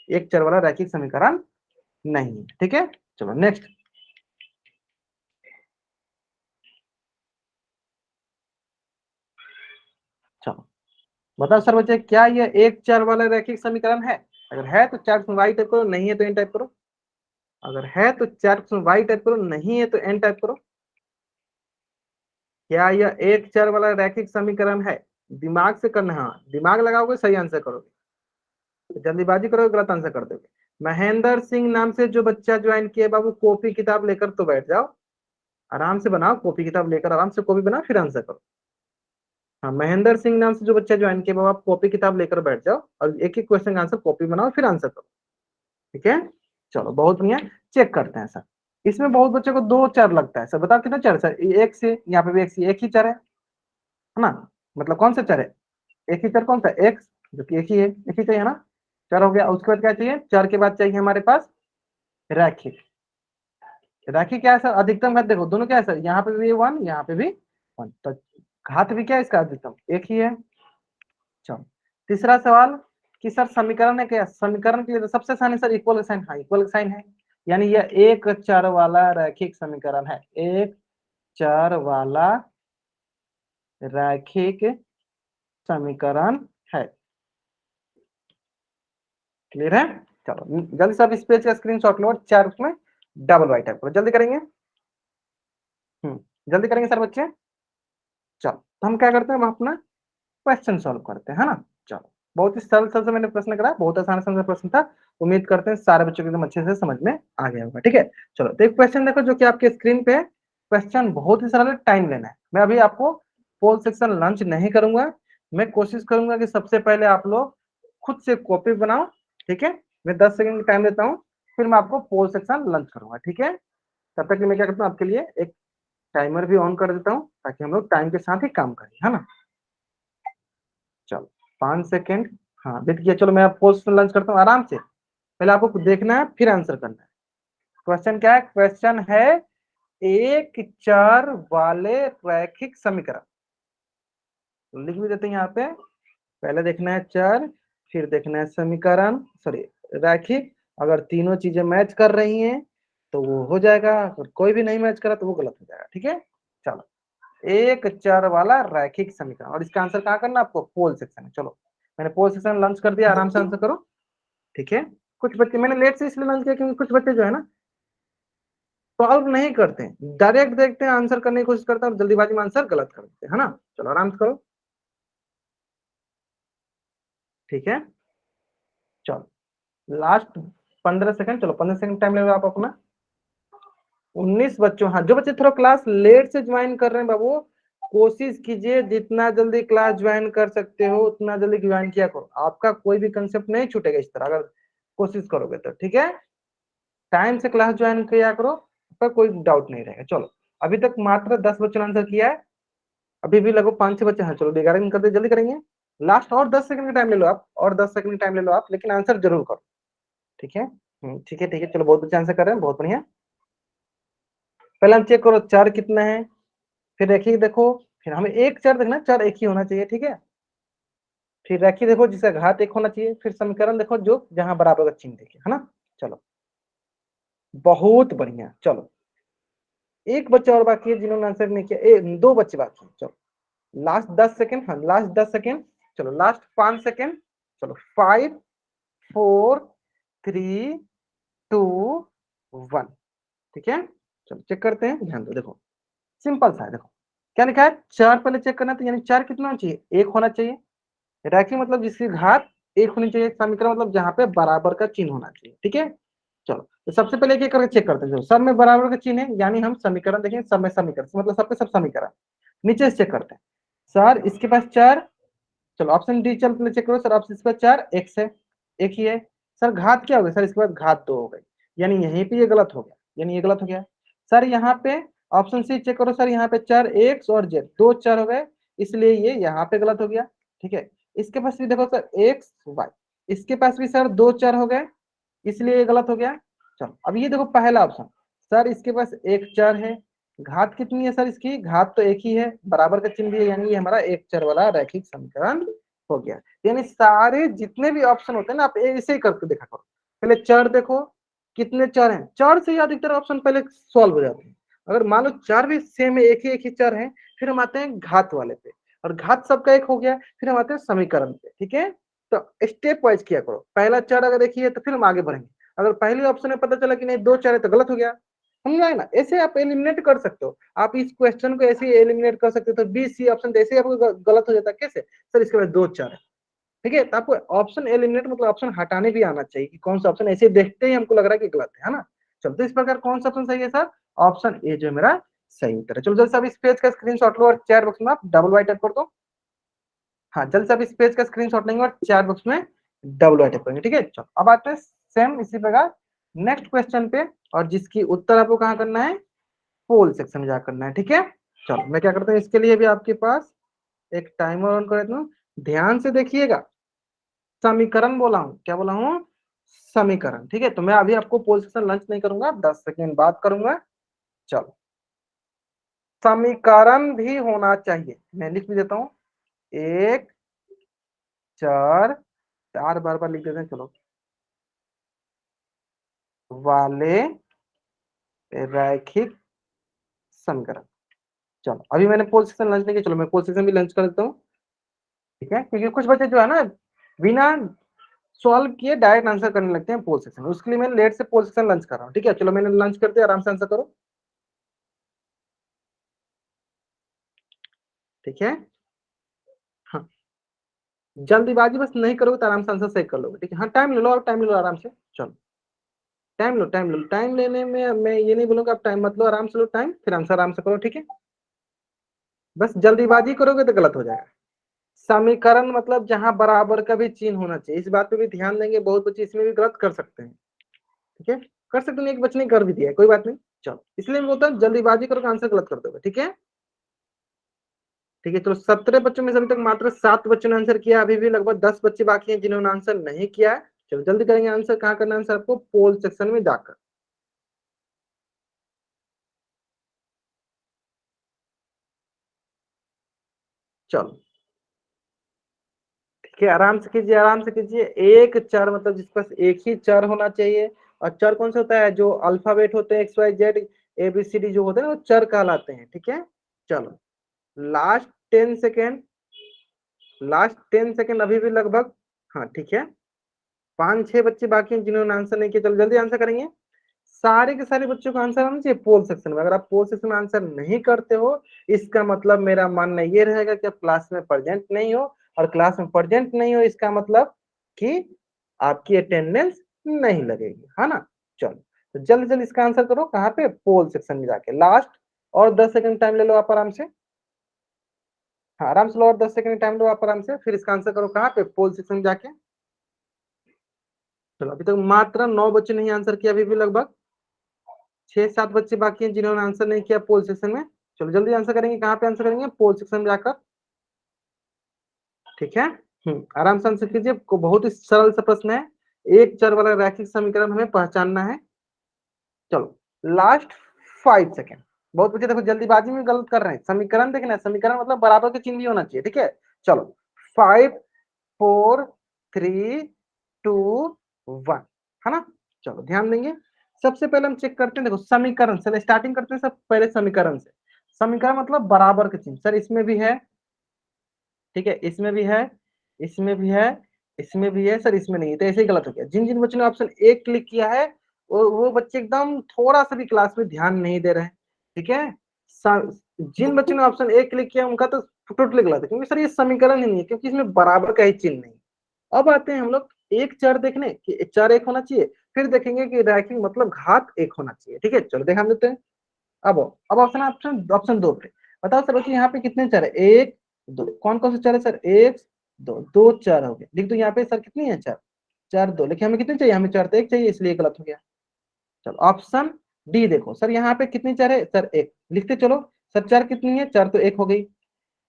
एक चर वाला रैखिक समीकरण नहीं है, ठीक है। चलो नेक्स्ट, चलो बताओ सर बच्चे, क्या ये एक चर वाला रैखिक समीकरण है? अगर है तो चार वाई टाइप करो, नहीं है तो एन टाइप करो। अगर है तो चार वाई टाइप करो, नहीं है तो एन टाइप करो। क्या यह एक चर वाला रैखिक समीकरण है? दिमाग से करना, हाँ दिमाग लगाओगे सही आंसर करोगे, जल्दीबाजी करोगे गलत आंसर कर दोगे। महेंद्र सिंह नाम से जो बच्चा ज्वाइन किया बाबू, कॉपी किताब लेकर तो बैठ जाओ, आराम से बनाओ, कॉपी किताब लेकर आराम से कॉपी बनाओ फिर आंसर करो। हाँ महेंद्र सिंह नाम से जो बच्चा ज्वाइन किया बाबू, आप कॉपी किताब लेकर बैठ जाओ और एक एक क्वेश्चन का आंसर कॉपी बनाओ फिर आंसर करो, ठीक है। चलो बहुत बढ़िया, चेक करते हैं सर। इसमें बहुत बच्चों को दो चर लगता है सर, बताओ कितना चर है सर? एक से यहाँ पे भी एक ही चर है ना, मतलब कौन सा चर है? एक ही चर कौन सा, एक्स, जो कि एक ही है, एक ही चाहिए ना। चर हो गया, उसके बाद क्या चाहिए? चर के बाद चाहिए हमारे पास रैखिक। रैखिक क्या है सर? अधिकतम घात, देखो दोनों क्या है सर, यहाँ पे भी 1 यहाँ पे भी 1, तो घात भी क्या है इसका, अधिकतम एक ही है। चलो तीसरा सवाल कि सर समीकरण है क्या? समीकरण के लिए तो सबसे आसान है सर, इक्वल साइन, हाँ इक्वल साइन है, यानी यह एक चर वाला रैखिक समीकरण है, एक चर वाला रैखिक समीकरण है। क्लियर है? चलो जल्दी से आप इस पेज का स्क्रीनशॉट लो और चार उसमें डबल वाई टाइप करो, जल्दी करेंगे। जल्दी करेंगे सर बच्चे। चलो तो हम क्या करते हैं, हम अपना क्वेश्चन सॉल्व करते हैं, है ना। चलो बहुत ही सरल सरल से मैंने प्रश्न करा, बहुत आसान सा प्रश्न था, उम्मीद करते हैं सारे बच्चों को एकदम अच्छे से समझ में आ गया होगा, ठीक है। चलो तो एक क्वेश्चन देखो जो कि आपके स्क्रीन पे है। क्वेश्चन बहुत ही सरल है, टाइम लेना है। मैं अभी आपको पोल सेक्शन लंच नहीं करूंगा, मैं कोशिश करूंगा कि सबसे पहले आप लोग खुद से कॉपी बनाओ, ठीक है। मैं 10 सेकंड का टाइम देता हूँ, फिर मैं आपको पोल सेक्शन लंच करूंगा, ठीक है। तब तक मैं क्या करता हूँ, आपके लिए एक टाइमर भी ऑन कर देता हूँ ताकि हम लोग टाइम के साथ ही काम करें, है ना। चलो 5 सेकेंड, हाँ बीत गया। चलो मैं पोस्ट लंच करता हूँ आराम से, पहले आपको देखना है फिर आंसर करना है। क्वेश्चन क्या है? क्वेश्चन है एक चर वाले रैखिक समीकरण, तो लिख भी देते हैं यहाँ पे। पहले देखना है चर, फिर देखना है समीकरण, सॉरी रैखिक। अगर तीनों चीजें मैच कर रही हैं तो वो हो जाएगा, अगर कोई भी नहीं मैच करा तो वो गलत हो जाएगा, ठीक है। चलो एक चर वाला रैखिक समीकरण, और इसका आंसर कहाँ करना आपको? पोल सेक्शन में। चलो मैंने पोल सेक्शन लंच कर दिया, आराम से आंसर करो, ठीक है। कुछ बच्चे, मैंने लेट से इसलिए लंच किया क्योंकि कुछ बच्चे जो है ना सॉल्व नहीं करते हैं, डायरेक्ट देखते हैं, आंसर करने की कोशिश करते हैं और जल्दीबाजी में आंसर गलत कर देते हैं, है ना। चलो आराम से करो, ठीक है। चलो लास्ट 15 सेकंड, चलो 15 सेकंड टाइम ले लो आप अपना। 19 बच्चों, हाँ जो बच्चे थोड़ा क्लास लेट से ज्वाइन कर रहे हैं बाबू, कोशिश कीजिए जितना जल्दी क्लास ज्वाइन कर सकते हो उतना जल्दी ज्वाइन किया करो, आपका कोई भी कंसेप्ट नहीं छूटेगा इस तरह अगर कोशिश करोगे तो, ठीक है। टाइम से क्लास ज्वाइन किया करो, पर कोई डाउट नहीं रहेगा। चलो अभी तक मात्र 10 बच्चों ने आंसर किया है, अभी भी लगभग 5-6 बच्चे हैं। चलो 11 कर दे, जल्दी करेंगे। लास्ट और 10 सेकंड का टाइम ले लो आप, और 10 सेकंड का टाइम ले लो आप, लेकिन आंसर जरूर करो, ठीक है। ठीक है ठीक है, चलो बहुत बच्चे आंसर कर रहे हैं, बहुत बढ़िया। पहले हम चेक करो चार कितना है, फिर रैखिक देखो, फिर हमें एक चार देखना, चार एक ही होना चाहिए, ठीक है। फिर रैखिक देखो जिसका घात एक होना चाहिए, फिर समीकरण देखो जो जहां बराबर का चिन्ह देखिए, है ना। चलो बहुत बढ़िया। चलो एक बच्चा और बाकी है जिन्होंने आंसर नहीं किया, दो बच्चे बाकी हैं। चलो लास्ट 10 सेकेंड, हाँ लास्ट 10 सेकेंड, चलो लास्ट 5 सेकेंड। चलो 5, 4, 3, 2, 1, ठीक है। चलो चेक करते हैं, ध्यान दो, देखो सिंपल सा है, देखो क्या लिखा है, चार पहले चेक करना, तो यानी चार कितना होना चाहिए? एक होना चाहिए। रैखिक मतलब जिसकी घात एक होनी चाहिए, समीकरण मतलब जहां पे बराबर का चिन्ह होना चाहिए, ठीक है। चलो तो सबसे पहले एक एक करके चेक करते हैं, सब में बराबर का चिन्ह है यानी हम समीकरण देखें, सब में समीकरण मतलब सबके सब समीकरण। नीचे से चेक करते हैं, सर इसके पास चार, चलो ऑप्शन डी चल पहले चेक करो सर, ऑप्शन इसके पास चार एक्स है, एक ही है। सर घात क्या हो गया? सर इसके बाद घात 2 हो गई, यानी यहीं पे ये गलत हो गया, यानी ये गलत हो गया। सर यहाँ पे ऑप्शन सी चेक करो, सर यहाँ पे चार एक्स और जेड, दो चार हो गए, इसलिए ये यहाँ पे गलत हो गया, ठीक है। इसके पास भी देखो सर एक्स वाई, इसके पास भी सर दो चार हो गए, इसलिए ये गलत हो गया। चलो अब ये देखो पहला ऑप्शन, सर इसके पास एक चार है, घात कितनी है सर इसकी? घात तो एक ही है, बराबर का चिन्ह भी है, यानी ये हमारा एक चर वाला रैखिक समीकरण हो गया। यानी सारे जितने भी ऑप्शन होते हैं ना, आप ऐसे ही करके देखा करो। पहले चर देखो कितने चर हैं, चर से ही अधिकतर ऑप्शन पहले सॉल्व हो जाते हैं। अगर मान लो चर भी सेम है, एक ही चर है, फिर हम आते हैं घात वाले पे, और घात सबका एक हो गया, फिर हम आते हैं समीकरण पे। ठीक है, तो स्टेप वाइज किया करो। पहला चर अगर एक ही है तो फिर हम आगे बढ़ेंगे। अगर पहले ऑप्शन में पता चला कि नहीं दो चर है तो गलत हो गया, समझ आए ना? ऐसे आप एलिमिनेट कर सकते हो, आप इस क्वेश्चन को ऐसे एलिमिनेट कर सकते हो। तो बी सी ऑप्शन ऐसे आपको गलत हो जाता है, कैसे सर? इसके बाद दो चर है, ठीक है, तो आपको ऑप्शन एलिमिनेट मतलब ऑप्शन हटाने भी आना चाहिए कि कौन सा ऑप्शन ऐसे देखते ही हमको लग रहा है कि गलत है ना। चलो, तो इस प्रकार कौन सा ऑप्शन सही है सर? ऑप्शन ए जो है मेरा सही उत्तर है। चलो जल्दी से अब इस पेज का स्क्रीनशॉट लो और चैट बॉक्स में आप डबल वाइट टाइप कर दो। हाँ, जल्दी से अब इस पेज का स्क्रीनशॉट लेंगे और चैट बॉक्स में डबल वाइट टाइप करेंगे। ठीक है, चलो अब आते हैं सेम इसी प्रकार नेक्स्ट क्वेश्चन पे, और जिसकी उत्तर आपको कहाँ करना है? पोल सेक्शन में जाकर करना है। ठीक है, चलो मैं क्या करता हूँ, इसके लिए भी आपके पास एक टाइमर ऑन कर देता हूँ, ध्यान से देखिएगा। समीकरण बोला हूँ, क्या बोला हूँ? समीकरण। ठीक है, तो मैं अभी आपको पोल सेक्शन लंच नहीं करूंगा, 10 सेकेंड बाद करूंगा। चलो, समीकरण भी होना चाहिए, मैं लिख भी देता हूँ, एक चार चार बार बार लिख देते हैं, चलो, वाले रैखिक समीकरण। चलो, अभी मैंने पोल सेक्शन लंच नहीं किया, चलो मैं पोल सेक्शन भी लंच कर देता हूँ। ठीक है, क्योंकि कुछ बच्चे जो है ना बिना सॉल्व किए डायरेक्ट आंसर करने लगते हैं पोल सेक्शन, उसके लिए मैं लेट से पोल सेक्शन लंच कर रहा हूँ। ठीक है, चलो मैंने लंच कर दिया, आराम से आंसर करो। ठीक है, हाँ, जल्दीबाजी बस नहीं करोगे तो आराम से आंसर सही कर लोगे। ठीक है, हाँ, टाइम ले लो, और टाइम ले लो आराम से। चलो, टाइम लो, टाइम लो, टाइम लेने में मैं ये नहीं बोलूंगा आप टाइम मत लो, आराम से लो टाइम, फिर आंसर आराम से करो। ठीक है, बस जल्दीबाजी करोगे तो गलत हो जाएगा। समीकरण मतलब जहां बराबर का भी चिन्ह होना चाहिए, इस बात पे भी ध्यान देंगे, बहुत बच्चे इसमें भी गलत कर सकते हैं। ठीक है, कर सकते हैं, एक बच्चे ने कर भी दिया है, कोई बात नहीं। चलो, इसलिए मैं बोलता हूँ जल्दीबाजी करोगे आंसर गलत कर दोगे। ठीक है, ठीक है, चलो 17 बच्चों में से अभी तक मात्र 7 बच्चों ने आंसर किया, अभी भी लगभग 10 बच्चे बाकी हैं जिन्होंने आंसर नहीं किया है। चलो जल्दी करेंगे, आंसर कहाँ करना है आंसर आपको? पोल सेक्शन में जाकर। चलो, ठीक है, आराम से कीजिए, आराम से कीजिए। एक चर मतलब जिसके पास एक ही चर होना चाहिए, और चर कौन सा होता है? जो अल्फाबेट होते हैं, XYZ ABCD जो होते हैं ना, वो चर कहलाते हैं। ठीक है, चलो, लास्ट 10 सेकेंड, लास्ट 10 सेकेंड अभी भी लगभग। हाँ, ठीक है, 5-6 बच्चे बाकी हैं जिन्होंने आंसर नहीं किया, चलो जल्दी आंसर करेंगे। सारे के सारे बच्चों का आंसर आना चाहिए पोल सेक्शन में। अगर आप पोल सेक्शन में आंसर नहीं करते हो, इसका मतलब मेरा मानना ये रहेगा कि आप क्लास में प्रेजेंट नहीं हो, और क्लास में प्रेजेंट नहीं हो इसका मतलब कि आपकी अटेंडेंस नहीं लगेगी, है ना। चलो, तो जल्दी जल्दी इसका आंसर करो, कहाँ पे? पोल सेक्शन में जाके। लास्ट और 10 सेकंड टाइम ले लो आप आराम से। हाँ, आराम से लो, और 10 सेकंड टाइम लो आप आराम से, फिर इसका आंसर करो कहाँ पे? पोल सेक्शन में जाके। चलो, अभी तक मात्र 9 बच्चे नहीं आंसर किया, अभी भी लगभग 6-7 बच्चे बाकी हैं जिन्होंने आंसर नहीं किया पोल सेक्शन में। चलो जल्दी आंसर करेंगे, कहाँ पे आंसर करेंगे? पोल सेक्शन में जाकर। ठीक है, आराम से आंसर कीजिए, बहुत ही सरल सा प्रश्न है, एक चर वाला रैखिक समीकरण हमें पहचानना है। चलो, लास्ट 5 सेकेंड। बहुत बच्चे देखो जल्दीबाजी में गलत कर रहे हैं, समीकरण देखना है, समीकरण मतलब बराबर के चिन्ह भी होना चाहिए। ठीक है, चलो, 5 4 3 2 1, है ना। चलो ध्यान देंगे, सबसे पहले हम चेक करते हैं, देखो समीकरण से स्टार्टिंग करते हैं, सब पहले समीकरण से। समीकरण मतलब बराबर के चिन्ह, सर इसमें भी है, ठीक है, इसमें भी है, इसमें भी है, इसमें भी है, सर इसमें नहीं है, तो ऐसे ही गलत हो गया। जिन जिन बच्चों ने ऑप्शन ए क्लिक किया है, वो बच्चे एकदम थोड़ा सा भी क्लास में ध्यान नहीं दे रहे हैं। ठीक है, जिन बच्चों ने ऑप्शन ए क्लिक किया उनका तो टोटली गलत है, क्योंकि सर ये समीकरण ही नहीं है, क्योंकि इसमें बराबर का ही चिन्ह नहीं। अब आते हैं हम लोग एक चर देखने कि चर एक होना चाहिए, फिर देखेंगे कि रैंकिंग मतलब घात एक होना चाहिए। ठीक है, चलो देखा हम लेते हैं। अब ऑप्शन ऑप्शन ऑप्शन 2 पे बताओ सर बच्चे यहाँ पे कितने चर है? एक दो, कौन कौन से चर है सर? एक दो, दो चर हो गए, लिख दो यहाँ पे सर कितनी है चर? चार। दो लेकिन हमें कितने चाहिए? हमें चार तो एक चाहिए, इसलिए गलत हो गया। चलो ऑप्शन डी देखो सर, यहाँ पे कितनी चर है सर? एक, लिखते चलो सर, चार कितनी है? चार तो एक हो गई।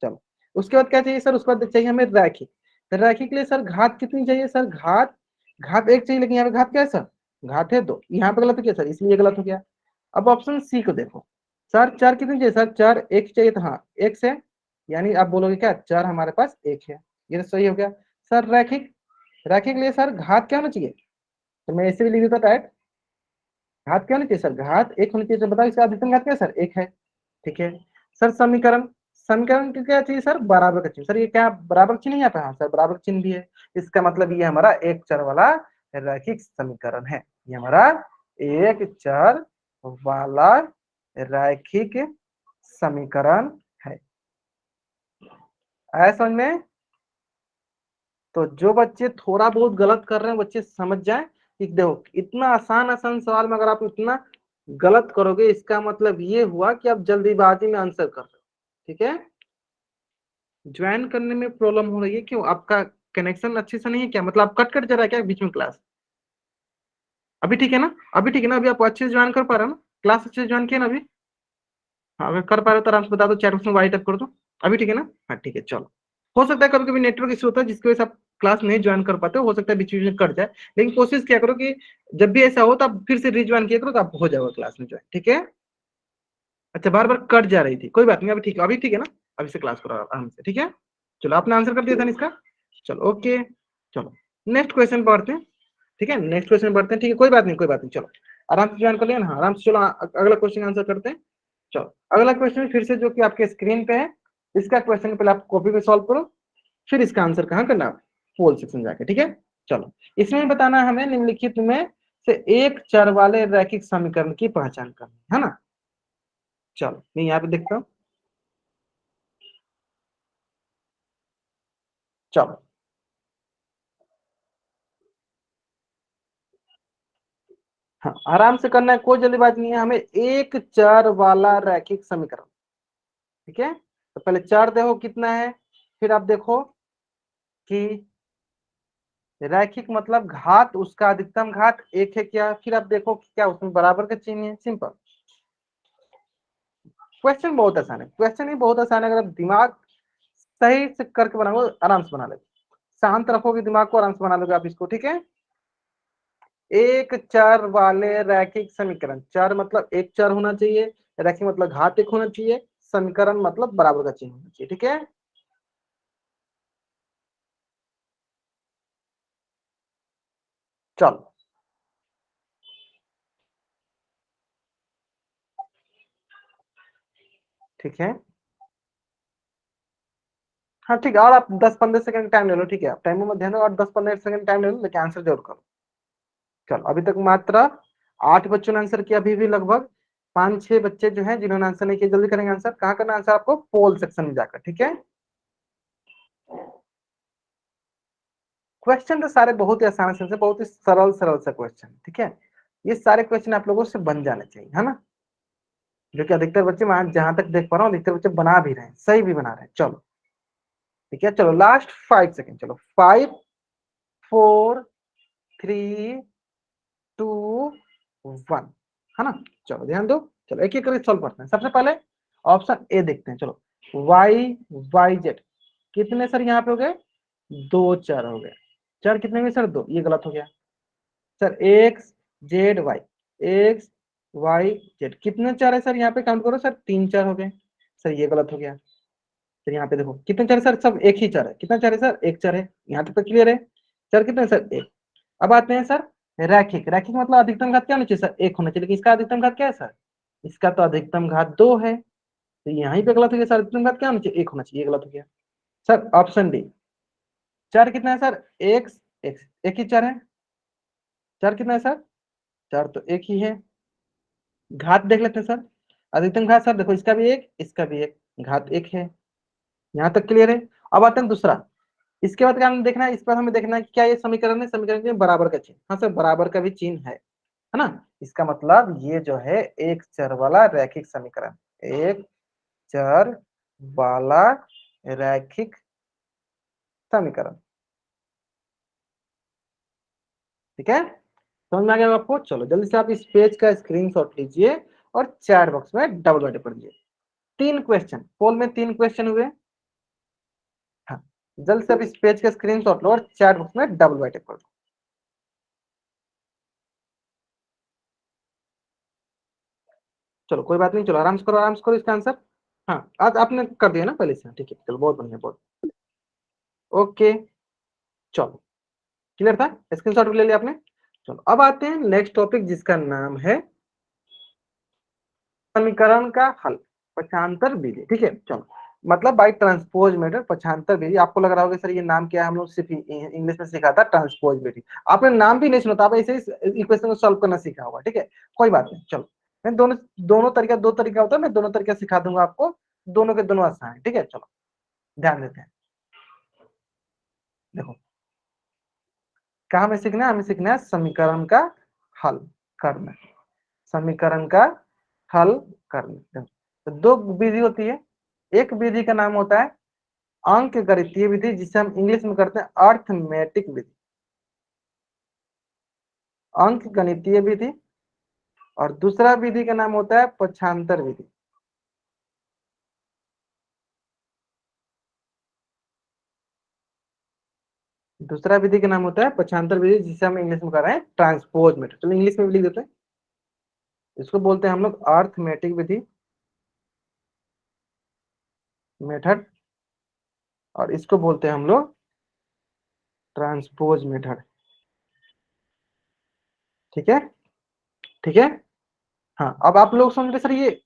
चलो, उसके बाद क्या चाहिए सर? उसके बाद चाहिए हमें रैखिक, तो रैखिक के लिए सर घात कितनी चाहिए सर? घात, घात एक चाहिए, लेकिन यहाँ पे घात क्या है सर? घात है दो, यहाँ पे गलत हो गया सर, इसलिए गलत हो गया। अब ऑप्शन सी को देखो, सर चार कितनी चाहिए सर, चार एक चाहिए था, हाँ एक से, यानी आप बोलोगे क्या, चार हमारे पास एक है, ये तो सही हो गया। सर रैखिक, रैखिक लिए सर घात क्या होना चाहिए, तो मैं ऐसे भी लिख देता टाइप, घात क्या होनी चाहिए सर, घात एक होनी चाहिए। तो बताओ इसका अधिकतम घात क्या है सर, एक है, ठीक है। सर समीकरण, समीकरण क्या चाहिए सर, बराबर का चिन्ह। सर ये क्या बराबर चिन्ह है यहाँ पे, हाँ सर बराबर चिन्ह भी है। इसका मतलब ये हमारा एक चर वाला रैखिक समीकरण है, ये हमारा एक चर वाला रैखिक समीकरण है। आया समझ में? तो जो बच्चे थोड़ा बहुत गलत कर रहे हैं बच्चे समझ जाएं कि देखो इतना आसान आसान सवाल में अगर आप इतना गलत करोगे, इसका मतलब ये हुआ कि आप जल्दीबाजी में आंसर कर रहे हो, ठीक है। ज्वाइन करने में प्रॉब्लम हो रही है, क्यों, आपका कनेक्शन अच्छे से नहीं है क्या, मतलब आप कट कट जा रहा है क्या बीच में क्लास? अभी ठीक है ना, अभी ठीक है ना, अभी आप अच्छे से ज्वाइन कर पा रहे हो ना, क्लास अच्छे से ज्वाइन किया ना अभी? हाँ अगर कर पा रहे हो तो आराम से बता दो, चैट बॉक्स में वाइट टाइप कर दो। अभी ठीक है ना, हाँ ठीक है चलो। हो सकता है कभी कभी नेटवर्क इशू होता है जिसकी वजह से आप क्लास नहीं ज्वाइन कर पाते हो सकता है बीच बीच में कट जाए, लेकिन कोशिश किया करो कि जब भी ऐसा हो तो आप फिर से रिज्वाइन किया करो, तो आप हो जाओगे क्लास में ज्वाइन, ठीक है। अच्छा बार बार कट जा रही थी, कोई बात नहीं, अभी ठीक है, अभी ठीक है ना, अभी से क्लास करो आराम से, ठीक है। चलो आपने आंसर कर दिया था ना इसका, चलो ओके। चलो नेक्स्ट क्वेश्चन पढ़ते हैं, ठीक है, नेक्स्ट क्वेश्चन पढ़ते हैं, ठीक है, कोई बात नहीं कोई बात नहीं, चलो आराम से ज्वाइन कर लिया ना, हाँ आराम से। चलो अगला क्वेश्चन आंसर करते हैं। चलो अगला क्वेश्चन फिर से जो कि आपके स्क्रीन पे है, इसका क्वेश्चन पहले आप कॉपी पे सॉल्व करो, फिर इसका आंसर कहाँ करना, पोल सेक्शन जाके, ठीक है। चलो इसमें बताना है हमें निम्नलिखित में से एक चर वाले रैखिक समीकरण की पहचान करनी है ना। चलो मैं यहाँ पे देखता हूँ, चलो हाँ आराम से करना है, कोई जल्दीबाजी नहीं है, हमें एक चर वाला रैखिक समीकरण, ठीक है। तो पहले चर देखो कितना है, फिर आप देखो कि रैखिक मतलब घात, उसका अधिकतम घात एक है क्या, फिर आप देखो कि क्या उसमें बराबर का चिन्ह है, सिंपल। क्वेश्चन बहुत आसान है, क्वेश्चन ही बहुत आसान है, अगर आप दिमाग सही से करके बनाओगे आराम से बना लोगे, शांत रखोगे दिमाग को आराम से बना लोगे आप इसको, ठीक है। एक चर वाले रैखिक समीकरण, चर मतलब एक चर होना चाहिए, रैखिक मतलब घात एक होना चाहिए, समीकरण मतलब बराबर का चिन्ह होना चाहिए, ठीक है। चलो ठीक है, हाँ ठीक है, और आप 10-15 सेकंड टाइम ले लो, ठीक है, आप टाइम में ध्यान दो, और 10-15 सेकंड टाइम ले लो, लेकिन आंसर जरूर करो। चलो अभी तक मात्र 8 बच्चों ने आंसर किया, अभी भी लगभग 5-6 बच्चे जो हैं जिन्होंने आंसर नहीं किया, जल्दी करेंगे आंसर, कहाँ करना आंसर आपको, पोल सेक्शन में जाकर, ठीक है। क्वेश्चन तो सारे बहुत ही आसान से बहुत ही सरल सरल सा क्वेश्चन, ठीक है। ये सारे क्वेश्चन आप लोगों से बन जाने चाहिए, है ना, जो कि अधिकतर बच्चे, मैं जहां तक देख पा रहा हूँ अधिकतर बच्चे बना भी रहे हैं, सही भी बना रहे हैं। चलो ठीक है, चलो लास्ट 5 सेकेंड, चलो 5, 4, 3, 2, 1, है ना। चलो ध्यान दो, चलो एक एक करके सॉल्व करते हैं। सबसे पहले ऑप्शन ए देखते हैं, चलो y y z कितने सर यहाँ पे हो गए, दो चर हो गए, चर कितने हुए सर, दो, ये गलत हो गया। Sir x z y, X Y Z कितने चर है सर, यहाँ पे काउंट करो सर, तीन चर हो गए, सर ये गलत हो गया। फिर यहाँ पे देखो कितने चर है सर, सब एक ही चर है, कितना चर है सर, एक चर है, यहाँ तक तो क्लियर है। चर कितने सर, एक। अब आते हैं सर रैखिक, रैखिक मतलब अधिकतम घात क्या होना चाहिए सर, एक होना चाहिए, लेकिन इसका अधिकतम घात क्या है सर, इसका तो अधिकतम घात दो है, तो यहीं पे गलत हो गया सर, अधिकतम घात क्या होना चाहिए, एक होना चाहिए, ये गलत हो गया। सर ऑप्शन डी, चर कितना है सर, एक्स एक्स, एक ही चर है, चर कितना है सर, चर तो एक ही है। घात देख लेते हैं सर, अधिकतम घात सर देखो, इसका भी एक, इसका भी एक, घात एक है, यहाँ तक क्लियर है। अब आते हैं दूसरा, इसके बाद क्या हमें देखना है, इस पर हमें देखना है कि क्या ये समीकरण है, समीकरण के बराबर का चिन्ह, हाँ सर बराबर का भी चिन्ह है ना। इसका मतलब ये जो है एक चर वाला रैखिक समीकरण, एक चर वाला रैखिक समीकरण, ठीक है, समझ में आ गया आपको। चलो जल्दी से आप इस पेज का स्क्रीनशॉट लीजिए और चैट बॉक्स में डबल डॉट कर दीजिए। तीन क्वेश्चन, पोल में तीन क्वेश्चन हुए, हाँ जल्द से आप इस पेज का स्क्रीनशॉट लो और चैट बॉक्स में डबल बाइट कर दो। चलो कोई बात नहीं, चलो आराम से करो इसका आंसर। हाँ आज आपने कर दिया ना पहले से, ठीक है चलो बहुत बढ़िया, बहुत ओके। चलो क्लियर था, स्क्रीनशॉट भी ले लिया आपने। चलो अब आते हैं नेक्स्ट टॉपिक जिसका नाम है समीकरण का हल, पक्षांतर विधि। ठीक है चलो, मतलब बाई ट्रांसपोज मेथड, पक्षांतर विधि। आपको लग रहा होगा सर ये नाम क्या है, हम लोग सिर्फ इंग्लिश में सीखा था ट्रांसपोज विधि, आपने नाम भी नहीं सुना था, आप ऐसे ही इक्वेशन को सॉल्व करना सीखा होगा। ठीक है कोई बात नहीं, चलो मैं दोनों दोनों तरीका, दो तरीका होता है, मैं दोनों तरीका सिखा दूंगा आपको, दोनों के दोनों आसान है। ठीक है चलो ध्यान देते हैं। देखो क्या हमें सीखना है, हमें सीखना है समीकरण का हल करना, समीकरण का हल करना। तो दो विधि होती है, एक विधि का नाम होता है अंक गणितीय विधि, जिसे हम इंग्लिश में करते हैं अर्थमेटिक विधि, अंक गणितीय विधि। और दूसरा विधि का नाम होता है पक्षांतर विधि। दूसरा विधि का नाम होता है पक्षांतर विधि, जिसे हम इंग्लिश में कर रहे हैं ट्रांसपोज मेथड। चलो इंग्लिश में भी लिख देते हैं, इसको बोलते हैं हम लोग अर्थमेटिक विधि मेथड, और इसको बोलते हैं हम लोग ट्रांसपोज मेथड। ठीक है, ठीक है। हाँ अब आप लोग समझ रहे सर, ये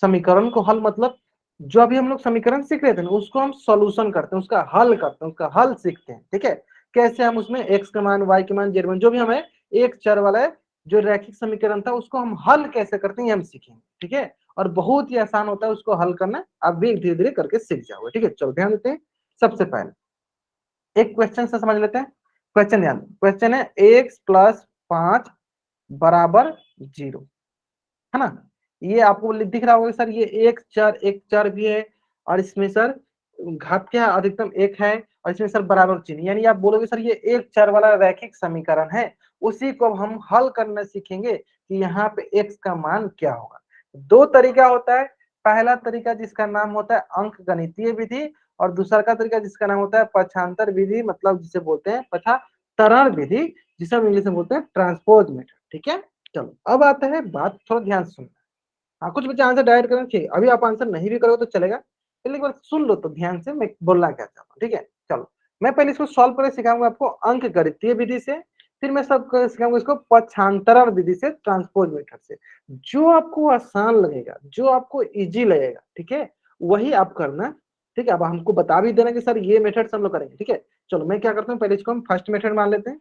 समीकरण को हल मतलब जो अभी हम लोग समीकरण सीख रहे थे ना, उसको हम सॉल्यूशन करते हैं, उसका हल करते हैं, उसका हल सीखते हैं। ठीक है, कैसे हम उसमें एक्स का मान, वाई के मान, जेड मान, जो भी हमें एक चर वाला जो रैखिक समीकरण था उसको हम हल कैसे करते हैं ये हम सीखेंगे। ठीक है, और बहुत ही आसान होता है उसको हल करना, आप भी धीरे धीरे करके सीख जाओगे। ठीक है चलो ध्यान देते हैं। सबसे पहले एक क्वेश्चन से समझ लेते हैं। क्वेश्चन ध्यान, क्वेश्चन है एक्स प्लस 5 बराबर 0, है ना। ये आपको दिख रहा होगा सर, ये एक चर भी है, और इसमें सर घात क्या है, अधिकतम एक है, और इसमें सर बराबर चिन्ह, यानी आप बोलोगे सर ये एक चर वाला रैखिक समीकरण है। उसी को अब हम हल करना सीखेंगे कि यहाँ पे x का मान क्या होगा। दो तरीका होता है, पहला तरीका जिसका नाम होता है अंक गणितीय विधि, और दूसरा का तरीका जिसका नाम होता है पक्षांतर विधि, मतलब जिसे बोलते हैं पक्षांतरण विधि, जिसे हम इंग्लिश में बोलते हैं ट्रांसपोज मेथड। ठीक है चलो अब आता है बात, थोड़ा ध्यान से सुनना। हाँ कुछ बच्चे आंसर डायरेक्ट करें, ठीक अभी आप आंसर नहीं भी करोगे तो चलेगा, लेकिन एक बार सुन लो तो ध्यान से मैं बोलना क्या चाहता हूँ। ठीक है चलो, मैं पहले इसको सॉल्व करके सिखाऊंगा आपको अंक गणितीय विधि से, फिर मैं सब सिखाऊंगा इसको पक्षांतरण विधि से, ट्रांसपोज मेथड से। जो आपको आसान लगेगा, जो आपको इजी लगेगा, ठीक है वही आप करना। ठीक है, अब हमको बता भी देना कि सर ये मेथड से हम लोग करेंगे। ठीक है चलो मैं क्या करता हूँ, पहले इसको हम फर्स्ट मेथड मान लेते हैं,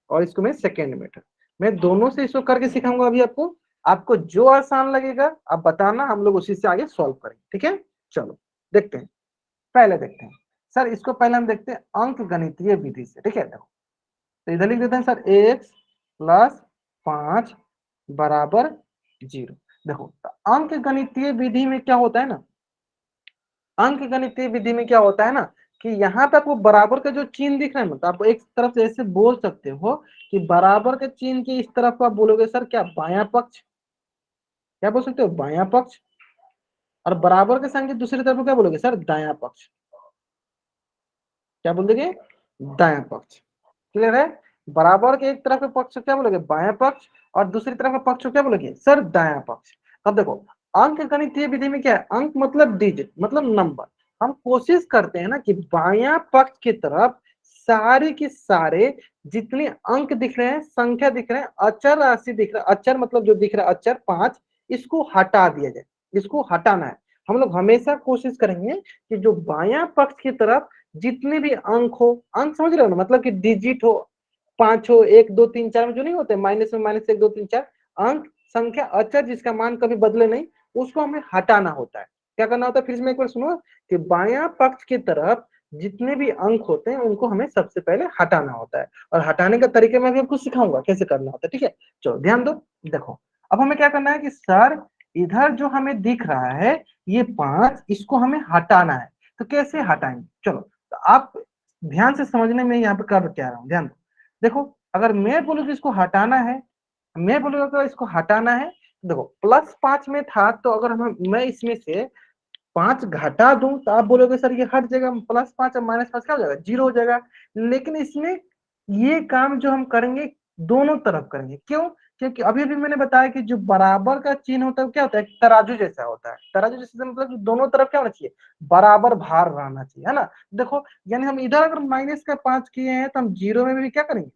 और इसको मैं सेकेंड मेथड, मैं दोनों से इसको करके सिखाऊंगा अभी आपको। आपको जो आसान लगेगा आप बताना, हम लोग उसी से आगे सॉल्व करेंगे। ठीक है चलो देखते हैं, पहले देखते हैं सर, इसको पहले हम देखते हैं अंक गणितीय विधि से। ठीक है देखो, तो इधर लिख देते हैं सर एक्स प्लस 5 बराबर 0। देखो तो अंक गणितीय विधि में क्या होता है ना, अंक गणितीय विधि में क्या होता है ना, कि यहाँ पे आपको बराबर का जो चिन्ह दिख रहा है ना, तो आप एक तरफ से ऐसे बोल सकते हो कि बराबर के चिन्ह की इस तरफ को आप बोलोगे सर क्या, बायां पक्ष, क्या बोल सकते हो बायां पक्ष, और बराबर के संग की दूसरी तरफ को क्या बोलोगे सर, दायां पक्ष। क्या बोल दोगे, दायां पक्ष। क्लियर है, बराबर के एक तरफ के पक्ष को क्या बोलोगे, बायां पक्ष, और दूसरी तरफ के पक्ष को क्या बोलोगे सर, दायां पक्ष। अब देखो अंक गणितीय विधि में क्या है, अंक मतलब डिजिट, मतलब नंबर। हम कोशिश करते हैं ना कि बायां पक्ष की तरफ सारे के सारे जितने अंक दिख रहे हैं, संख्या दिख रहे हैं, अचर राशि दिख रहा है, अचर मतलब जो दिख रहा है अचर 5, इसको हटा दिया जाए, इसको हटाना है। हम लोग हमेशा कोशिश करेंगे कि जो बायां पक्ष की तरफ जितने भी अंक हो, अंक समझ रहे हो ना, मतलब कि डिजिट हो, 5 हो, 1 2 3 4 में जो नहीं होते माइनस में, माइनस 1 2 3 4 अंक, संख्या अचर जिसका मान कभी बदले नहीं, उसको हमें हटाना होता है। क्या करना होता है, फिर से एक बार सुनो, कि बायां पक्ष की तरफ जितने भी अंक होते हैं उनको हमें सबसे पहले हटाना होता है, और हटाने का तरीके मैं भी आपको सिखाऊंगा कैसे करना होता है। ठीक है चलो ध्यान दो। देखो अब हमें क्या करना है कि सर इधर जो हमें दिख रहा है ये 5, इसको हमें हटाना है। तो कैसे हटाएंगे, चलो तो आप ध्यान से समझने में यहाँ पे कर क्या रहा हूँ, ध्यान दो। देखो अगर मैं बोलूँ कि इसको हटाना है, मैं बोलूंगा अगर इसको हटाना है, देखो +5 में था, तो अगर मैं इसमें से 5 घटा दूं तो आप बोलोगे सर ये हट जाएगा, +5 और -5 क्या हो जाएगा, 0 हो जाएगा। लेकिन इसमें ये काम जो हम करेंगे दोनों तरफ करेंगे, क्यों, क्योंकि अभी अभी मैंने बताया कि जो बराबर का चिन्ह होता है क्या होता है, तराजू जैसा होता है। तराजू जैसा मतलब दोनों तरफ क्या होना चाहिए, बराबर भार रहना चाहिए, है ना। देखो यानी हम इधर अगर -5 किए हैं तो हम जीरो में भी क्या करेंगे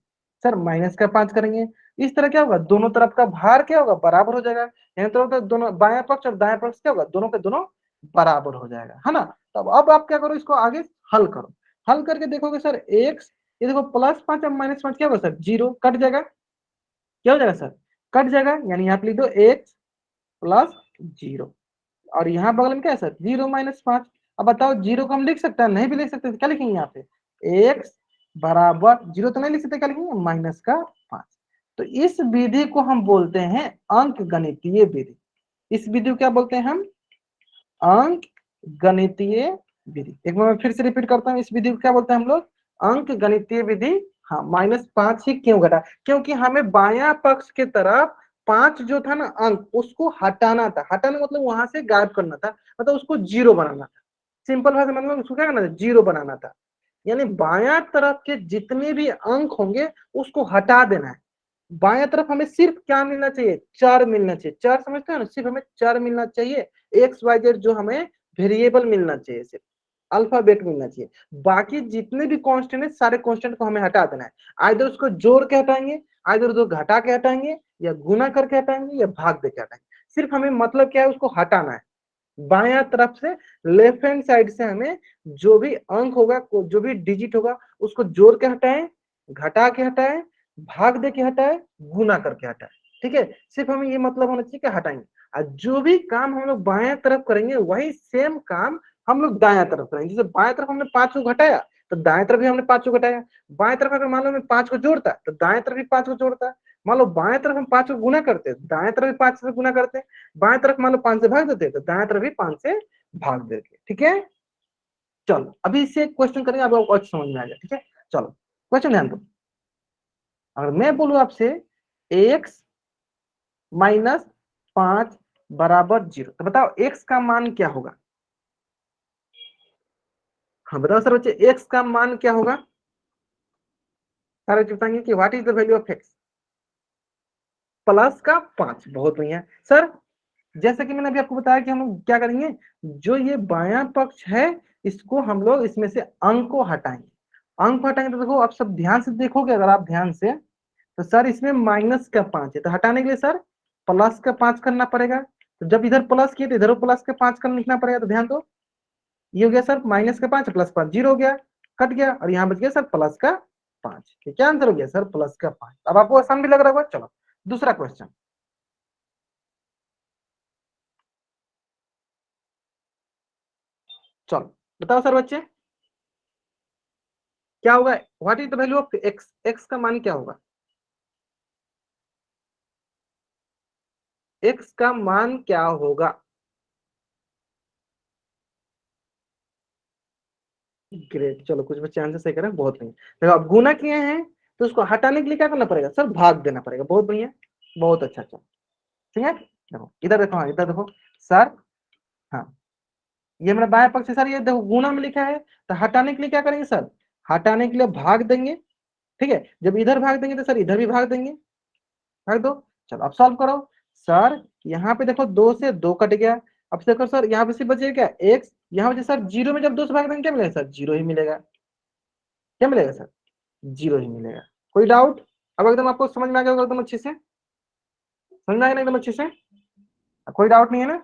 सर, -5 करेंगे। इस तरह क्या होगा, दोनों तरफ का भार क्या होगा, बराबर हो जाएगा। यानी तो दोनों बायां पक्ष और दायां पक्ष क्या होगा, दोनों के दोनों बराबर हो जाएगा, है ना। तब अब आप क्या करो, इसको आगे हल करो। हल करके देखोगे सर एक्स, ये देखो +5 और -5 क्या होगा सर, जीरो, कट जाएगा। क्या हो जाएगा सर, कट जाएगा। यानी यहाँ पे लिख दो एक्स प्लस जीरो, और यहाँ बगल में क्या है सर, 0 - 5। अब बताओ जीरो को हम लिख सकते हैं, नहीं भी लिख सकते तो क्या लिखेंगे यहाँ पे, एक्स बराबर जीरो तो नहीं लिख सकते, क्या लिखेंगे -5। तो इस विधि को हम बोलते हैं अंक गणितीय विधि। इस विधि को क्या बोलते हैं हम, अंक गणितीय विधि। एक बार मैं फिर से रिपीट करता हूँ, इस विधि को क्या बोलते हैं हम लोग, अंक गणितीय विधि। हाँ, -5 ही क्यों घटा, क्योंकि हमें बायां पक्ष के तरफ 5 जो था ना अंक, उसको हटाना था। हटाना मतलब वहां से गायब करना था, मतलब उसको जीरो बनाना था। सिंपल भाषा मतलब उसको क्या करना था, जीरो बनाना था। यानी बायां तरफ के जितने भी अंक होंगे उसको हटा देना है। बाएं तरफ हमें सिर्फ क्या मिलना चाहिए, चर मिलना चाहिए। चर समझते हो ना, सिर्फ हमें चर मिलना चाहिए, एक्स वाई जेड जो हमें वेरिएबल मिलना चाहिए, सिर्फ अल्फाबेट मिलना चाहिए। बाकी जितने भी कांस्टेंट है सारे कांस्टेंट को हमें हटा देना है। आइदर उसको जोड़ के हटाएंगे, आइदर उसको घटा के हटाएंगे, या गुना करके हटाएंगे, या भाग दे के हटाएंगे। सिर्फ हमें मतलब क्या है, उसको हटाना है। बाया तरफ से लेफ्ट हैंड साइड से हमें जो भी अंक होगा, जो भी डिजिट होगा, उसको जोड़ के हटाएं, घटा के हटाएं, भाग दे के हटाएं, गुना करके हटाएं। ठीक है, सिर्फ हमें ये मतलब होना चाहिए कि हटाएंगे। और जो भी काम हम लोग बाएं तरफ करेंगे वही सेम काम हम लोग दाएं तरफ करेंगे। जैसे बाएं तरफ हमने 5 को घटाया तो दाएं तरफ भी हमने 5 को घटाया। बाएं तरफ अगर मान लो मैं 5 को जोड़ता तो दाएं तरफ भी 5 को जोड़ता। मान लो बाएं तरफ हम 5 को गुना करते, दाएं तरफ भी 5 से गुना करते। बाएं तरफ मान लो 5 से भाग देते तो दाएं तरफ भी 5 से भाग देते। ठीक है, चलो अभी इससे क्वेश्चन करेंगे, अब आपको समझ में आ जाए। ठीक है, चलो क्वेश्चन ध्यान दो। अगर मैं बोलूं आपसे एक्स -5 बराबर 0, तो बताओ एक्स का मान क्या होगा। हाँ बताओ सर बच्चे, एक्स का मान क्या होगा। सारे बताएंगे कि what is the value of x, +5। बहुत बढ़िया सर। जैसे कि मैंने अभी आपको बताया कि हम लोग क्या करेंगे, जो ये बायां पक्ष है इसको हम लोग इसमें से अंक को हटाएंगे। अंक को हटाएंगे तो देखो आप सब ध्यान से देखोगे, अगर आप ध्यान से, तो सर इसमें -5 है, तो हटाने के लिए सर +5 करना पड़ेगा। तो जब इधर प्लस किए तो इधर +5 करना लिखना पड़ेगा। तो ध्यान दो, ये हो गया सर -5 +5 जीरो हो गया, कट गया, और यहाँ बच गया सर +5। क्या आंसर हो गया सर, +5। अब आपको आसान भी लग रहा होगा। चलो दूसरा क्वेश्चन, चलो बताओ सर बच्चे क्या होगा, what is the value of x, x का मान क्या होगा, एक्स का मान क्या होगा। ग्रेट, चलो कुछ बच्चे आंसर सही करें, बहुत बढ़िया। देखो अब गुना किए हैं तो उसको हटाने के लिए क्या करना पड़ेगा सर, भाग देना पड़ेगा। बहुत बढ़िया, बहुत अच्छा। चलो ठीक है, देखो इधर देखो, हाँ इधर देखो सर। हाँ, ये मेरा बाएं पक्ष है सर, ये देखो गुना में लिखा है, तो हटाने के लिए क्या करेंगे सर, हटाने के लिए भाग देंगे। ठीक है, जब इधर भाग देंगे तो सर इधर भी भाग देंगे, भाग दो। चलो अब सॉल्व करो सर। यहाँ पे देखो 2 से 2 कट गया। अब देखो सर यहाँ पे सिर्फ बचेगा क्या, एक्स। यहाँ पे सर जीरो में जब 2 से भाग देंगे क्या मिलेगा सर, जीरो ही मिलेगा। क्या मिलेगा सर, जीरो ही मिलेगा। कोई डाउट, अब एकदम आपको समझ में आ गया होगा एकदम अच्छे से, समझ में आ गया ना एकदम अच्छे से, कोई डाउट नहीं है ना।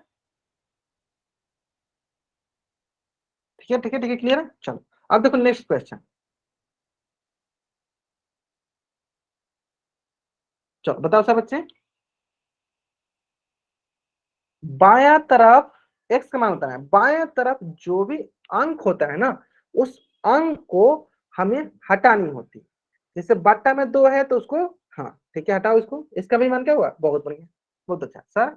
ठीक है ठीक है ठीक है, क्लियर है। चलो अब देखो नेक्स्ट क्वेश्चन, चलो बताओ सर बच्चे, बाया तरफ एक्स का मान होता है, बाया तरफ जो भी अंक होता है ना, उस अंक को हमें हटानी होती है। जैसे बट्टा में 2 है तो उसको, हाँ ठीक है हटाओ इसको, इसका भी मान क्या हुआ, बहुत बढ़िया, बहुत अच्छा सर।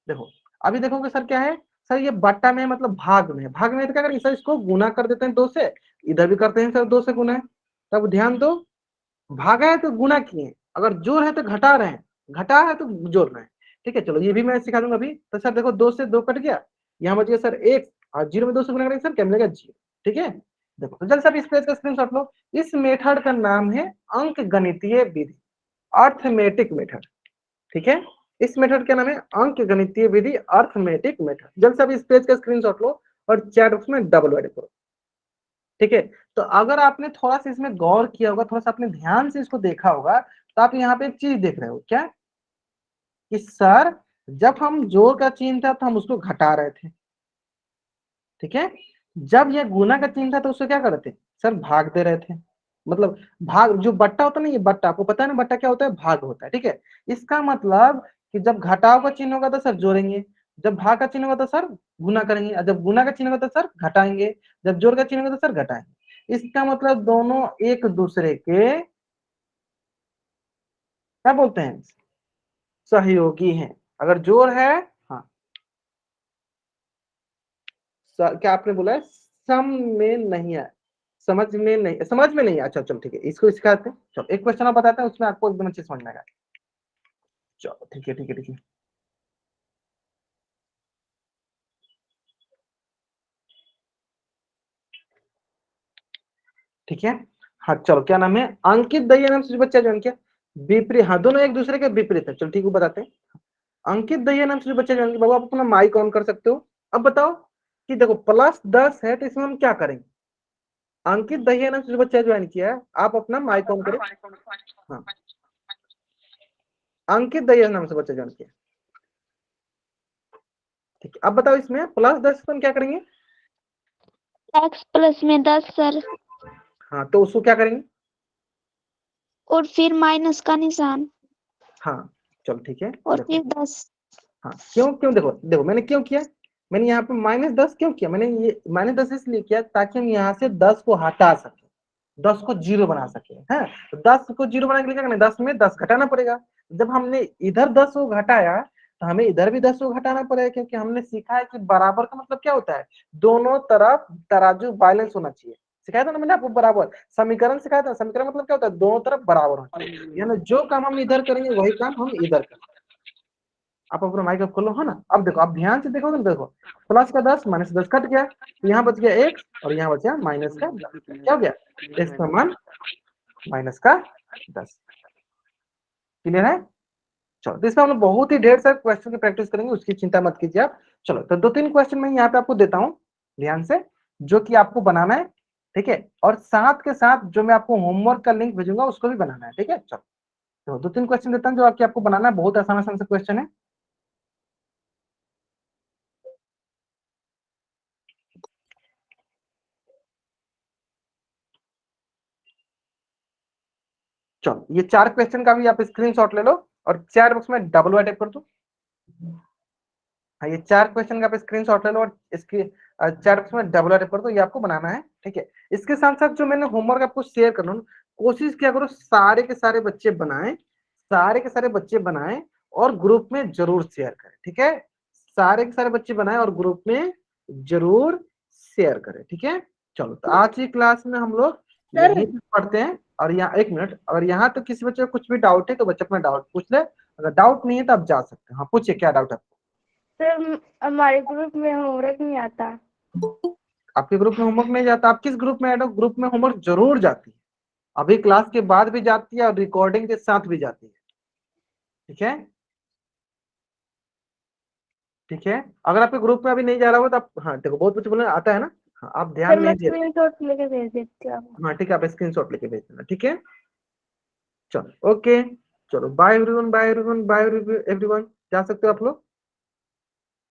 देखो अभी देखोगे सर क्या है, सर ये बट्टा में है मतलब भाग में है, भाग में है तो क्या करेंगे सर, इसको गुना कर देते हैं 2 से, इधर भी करते हैं सर 2 से गुना है। तब ध्यान दो, भागा है तो गुना किए, अगर जोड़ है तो घटा रहे हैं, घटा है तो जोड़ रहे हैं। ठीक है, चलो ये भी मैं सिखा दूंगा अभी। तो सर देखो 2 से 2 कट गया, यहाँ बच गया सर 1, और जीरो में 2 से गुना करेंगे सर क्या मिलेगा, जीरो। ठीक है, देखो तो जल्द से इस पेज का स्क्रीनशॉट लो। इस मेथड का नाम है अंक गणितीय विधि, अर्थमेटिक मेथड। ठीक है, इस मेथड का नाम है अंक गणितीय विधि, अर्थमेटिक मेथड। जल्द से अब इस पेज का स्क्रीनशॉट लो और चैट बॉक्स में डबल ऐड करो। ठीक है, तो अगर आपने थोड़ा सा इसमें गौर किया होगा, थोड़ा सा आपने ध्यान से इसको देखा होगा, तो आप यहाँ पे एक चीज देख रहे हो क्या, कि सर जब हम जोड़ का चिन्ह था तो हम उसको घटा रहे थे, ठीक है, जब ये गुना का चिन्ह था तो उसको क्या कर रहे थे सर, भाग दे रहे थे। मतलब भाग, जो बट्टा होता है ना, ये बट्टा आपको पता है ना, बट्टा क्या होता है, भाग होता है। ठीक है, इसका मतलब कि जब घटाव का चिन्ह होगा तो सर जोड़ेंगे, जब भाग का चिन्ह होगा तो सर गुना करेंगे, और जब गुना का चिन्ह होगा तो सर घटाएंगे, जब जोड़ का चिन्ह होगा तो सर घटाएंगे। इसका मतलब दोनों एक दूसरे के क्या बोलते हैं, सहयोगी हैं। अगर जोड़ है, हाँ, क्या आपने बोला है, सम में नहीं है, समझ में नहीं है। अच्छा चलो ठीक है, इसको सिखाते हैं। चलो एक क्वेश्चन आप बताते हैं, उसमें आपको एकदम अच्छे समझ में आएगा। चलो ठीक है ठीक है ठीक है, ठीक है। हाँ चलो, क्या नाम है, अंकित दहिया नाम से जो बच्चा ज्वाइन किया, विपरीत, हाँ दोनों एक दूसरे के विपरीत है। चलो ठीक है, बताते हैं। अंकित दहिया नाम से जो बच्चा ज्वाइन किया, बाबू आप अपना माइक ऑन कर सकते हो। अब बताओ कि देखो +10 है तो इसमें हम क्या करेंगे। अंकित दहिया नाम से जो बच्चा ज्वाइन किया है, आप अपना माइक ऑन करो। हाँ, अंकित दहिया नाम से बच्चा ज्वाइन किया, ठीक है। अब बताओ इसमें +10 से हम क्या करेंगे, x प्लस में 10 सर, हाँ तो उसको क्या करेंगे, और फिर माइनस का निशान, हाँ चलो ठीक है, और देखो फिर 10। हाँ, क्यों क्यों, देखो देखो मैंने क्यों किया, मैंने यहाँ पे -10 क्यों किया, मैंने ये -10 इसलिए किया ताकि हम यहाँ से 10 को हटा सके, 10 को 0 बना सके। है, तो 10 को 0 बनाने के लिए क्या करना है, 10 में 10 घटाना पड़ेगा। जब हमने इधर 10 को घटाया तो हमें इधर भी 10 को घटाना पड़ेगा, क्योंकि हमने सीखा है कि बराबर का मतलब क्या होता है, दोनों तरफ तराजू बैलेंस होना चाहिए। सिखाया था ना मैंने आपको, बराबर समीकरण सिखाया था। समीकरण मतलब क्या होता है, दोनों तरफ बराबर होना चाहिए, यानी जो काम हम इधर करेंगे वही काम हम इधर करेंगे। आप अपना माइक खोलो, है ना। अब देखो, आप ध्यान से देखो ना, देखो प्लस का 10 -10 कट गया, यहाँ बच गया x और यहाँ बचा माइनस का 10। क्या हो गया, x का मान माइनस का 10। क्लियर है। चलो, तो इसमें हम लोग बहुत ही ढेर सारे क्वेश्चन की प्रैक्टिस करेंगे, उसकी चिंता मत कीजिए आप। चलो, तो 2-3 क्वेश्चन मैं यहाँ पे आपको देता हूँ ध्यान से, जो कि आपको बनाना है, ठीक है, और साथ के साथ जो मैं आपको होमवर्क का लिंक भेजूंगा उसको भी बनाना है, ठीक है। चलो, तो 2-3 क्वेश्चन देता हूँ जो आपको बनाना है, बहुत आसान आसान से क्वेश्चन है। चलो, ये 4 क्वेश्चन का भी आप स्क्रीनशॉट ले लो और चैट बॉक्स में डबल टाइप कर दो। हाँ, ये 4 क्वेश्चन का आप स्क्रीनशॉट ले लो और इसकी चैट बॉक्स में डबल टाइप कर दो, ये आपको बनाना है, ठीक है। इसके साथ साथ जो मैंने होमवर्क आपको शेयर कर रहा हूँ, कोशिश किया करो सारे के सारे बच्चे बनाएं, सारे के सारे बच्चे बनाएं और ग्रुप में जरूर शेयर करें, ठीक है। सारे के सारे बच्चे बनाएं और ग्रुप में जरूर शेयर करें, ठीक है। चलो, तो आज की क्लास में हम लोग यहीं पे पढ़ते हैं। और यहाँ 1 मिनट, अगर यहाँ तो किसी बच्चे को कुछ भी डाउट है तो बच्चे अपना डाउट पूछ ले, अगर डाउट नहीं है तो आप जा सकते हैं। हाँ, पूछिए, क्या डाउट है सर हमारे ग्रुप में होमवर्क नहीं आता। आपके ग्रुप में होमवर्क नहीं जाता, आप किस ग्रुप में ऐड हो, ग्रुप में होमवर्क जरूर जाती है, अभी क्लास के बाद भी जाती है और रिकॉर्डिंग के साथ भी जाती है, ठीक है। ठीक है, अगर आपके ग्रुप में अभी नहीं जा रहा हो तो आप, हाँ देखो बहुत बच्चे बोले आता है ना, हाँ, आप ध्यान सर मैं नहीं दे रहे। स्क्रीनशॉट लेके भेज देती हूँ आपको। हाँ ठीक है, आप स्क्रीनशॉट लेके भेज देना, ठीक है। चलो ओके, चलो bye everyone, bye everyone, bye everyone, जा सकते हो आप लोग।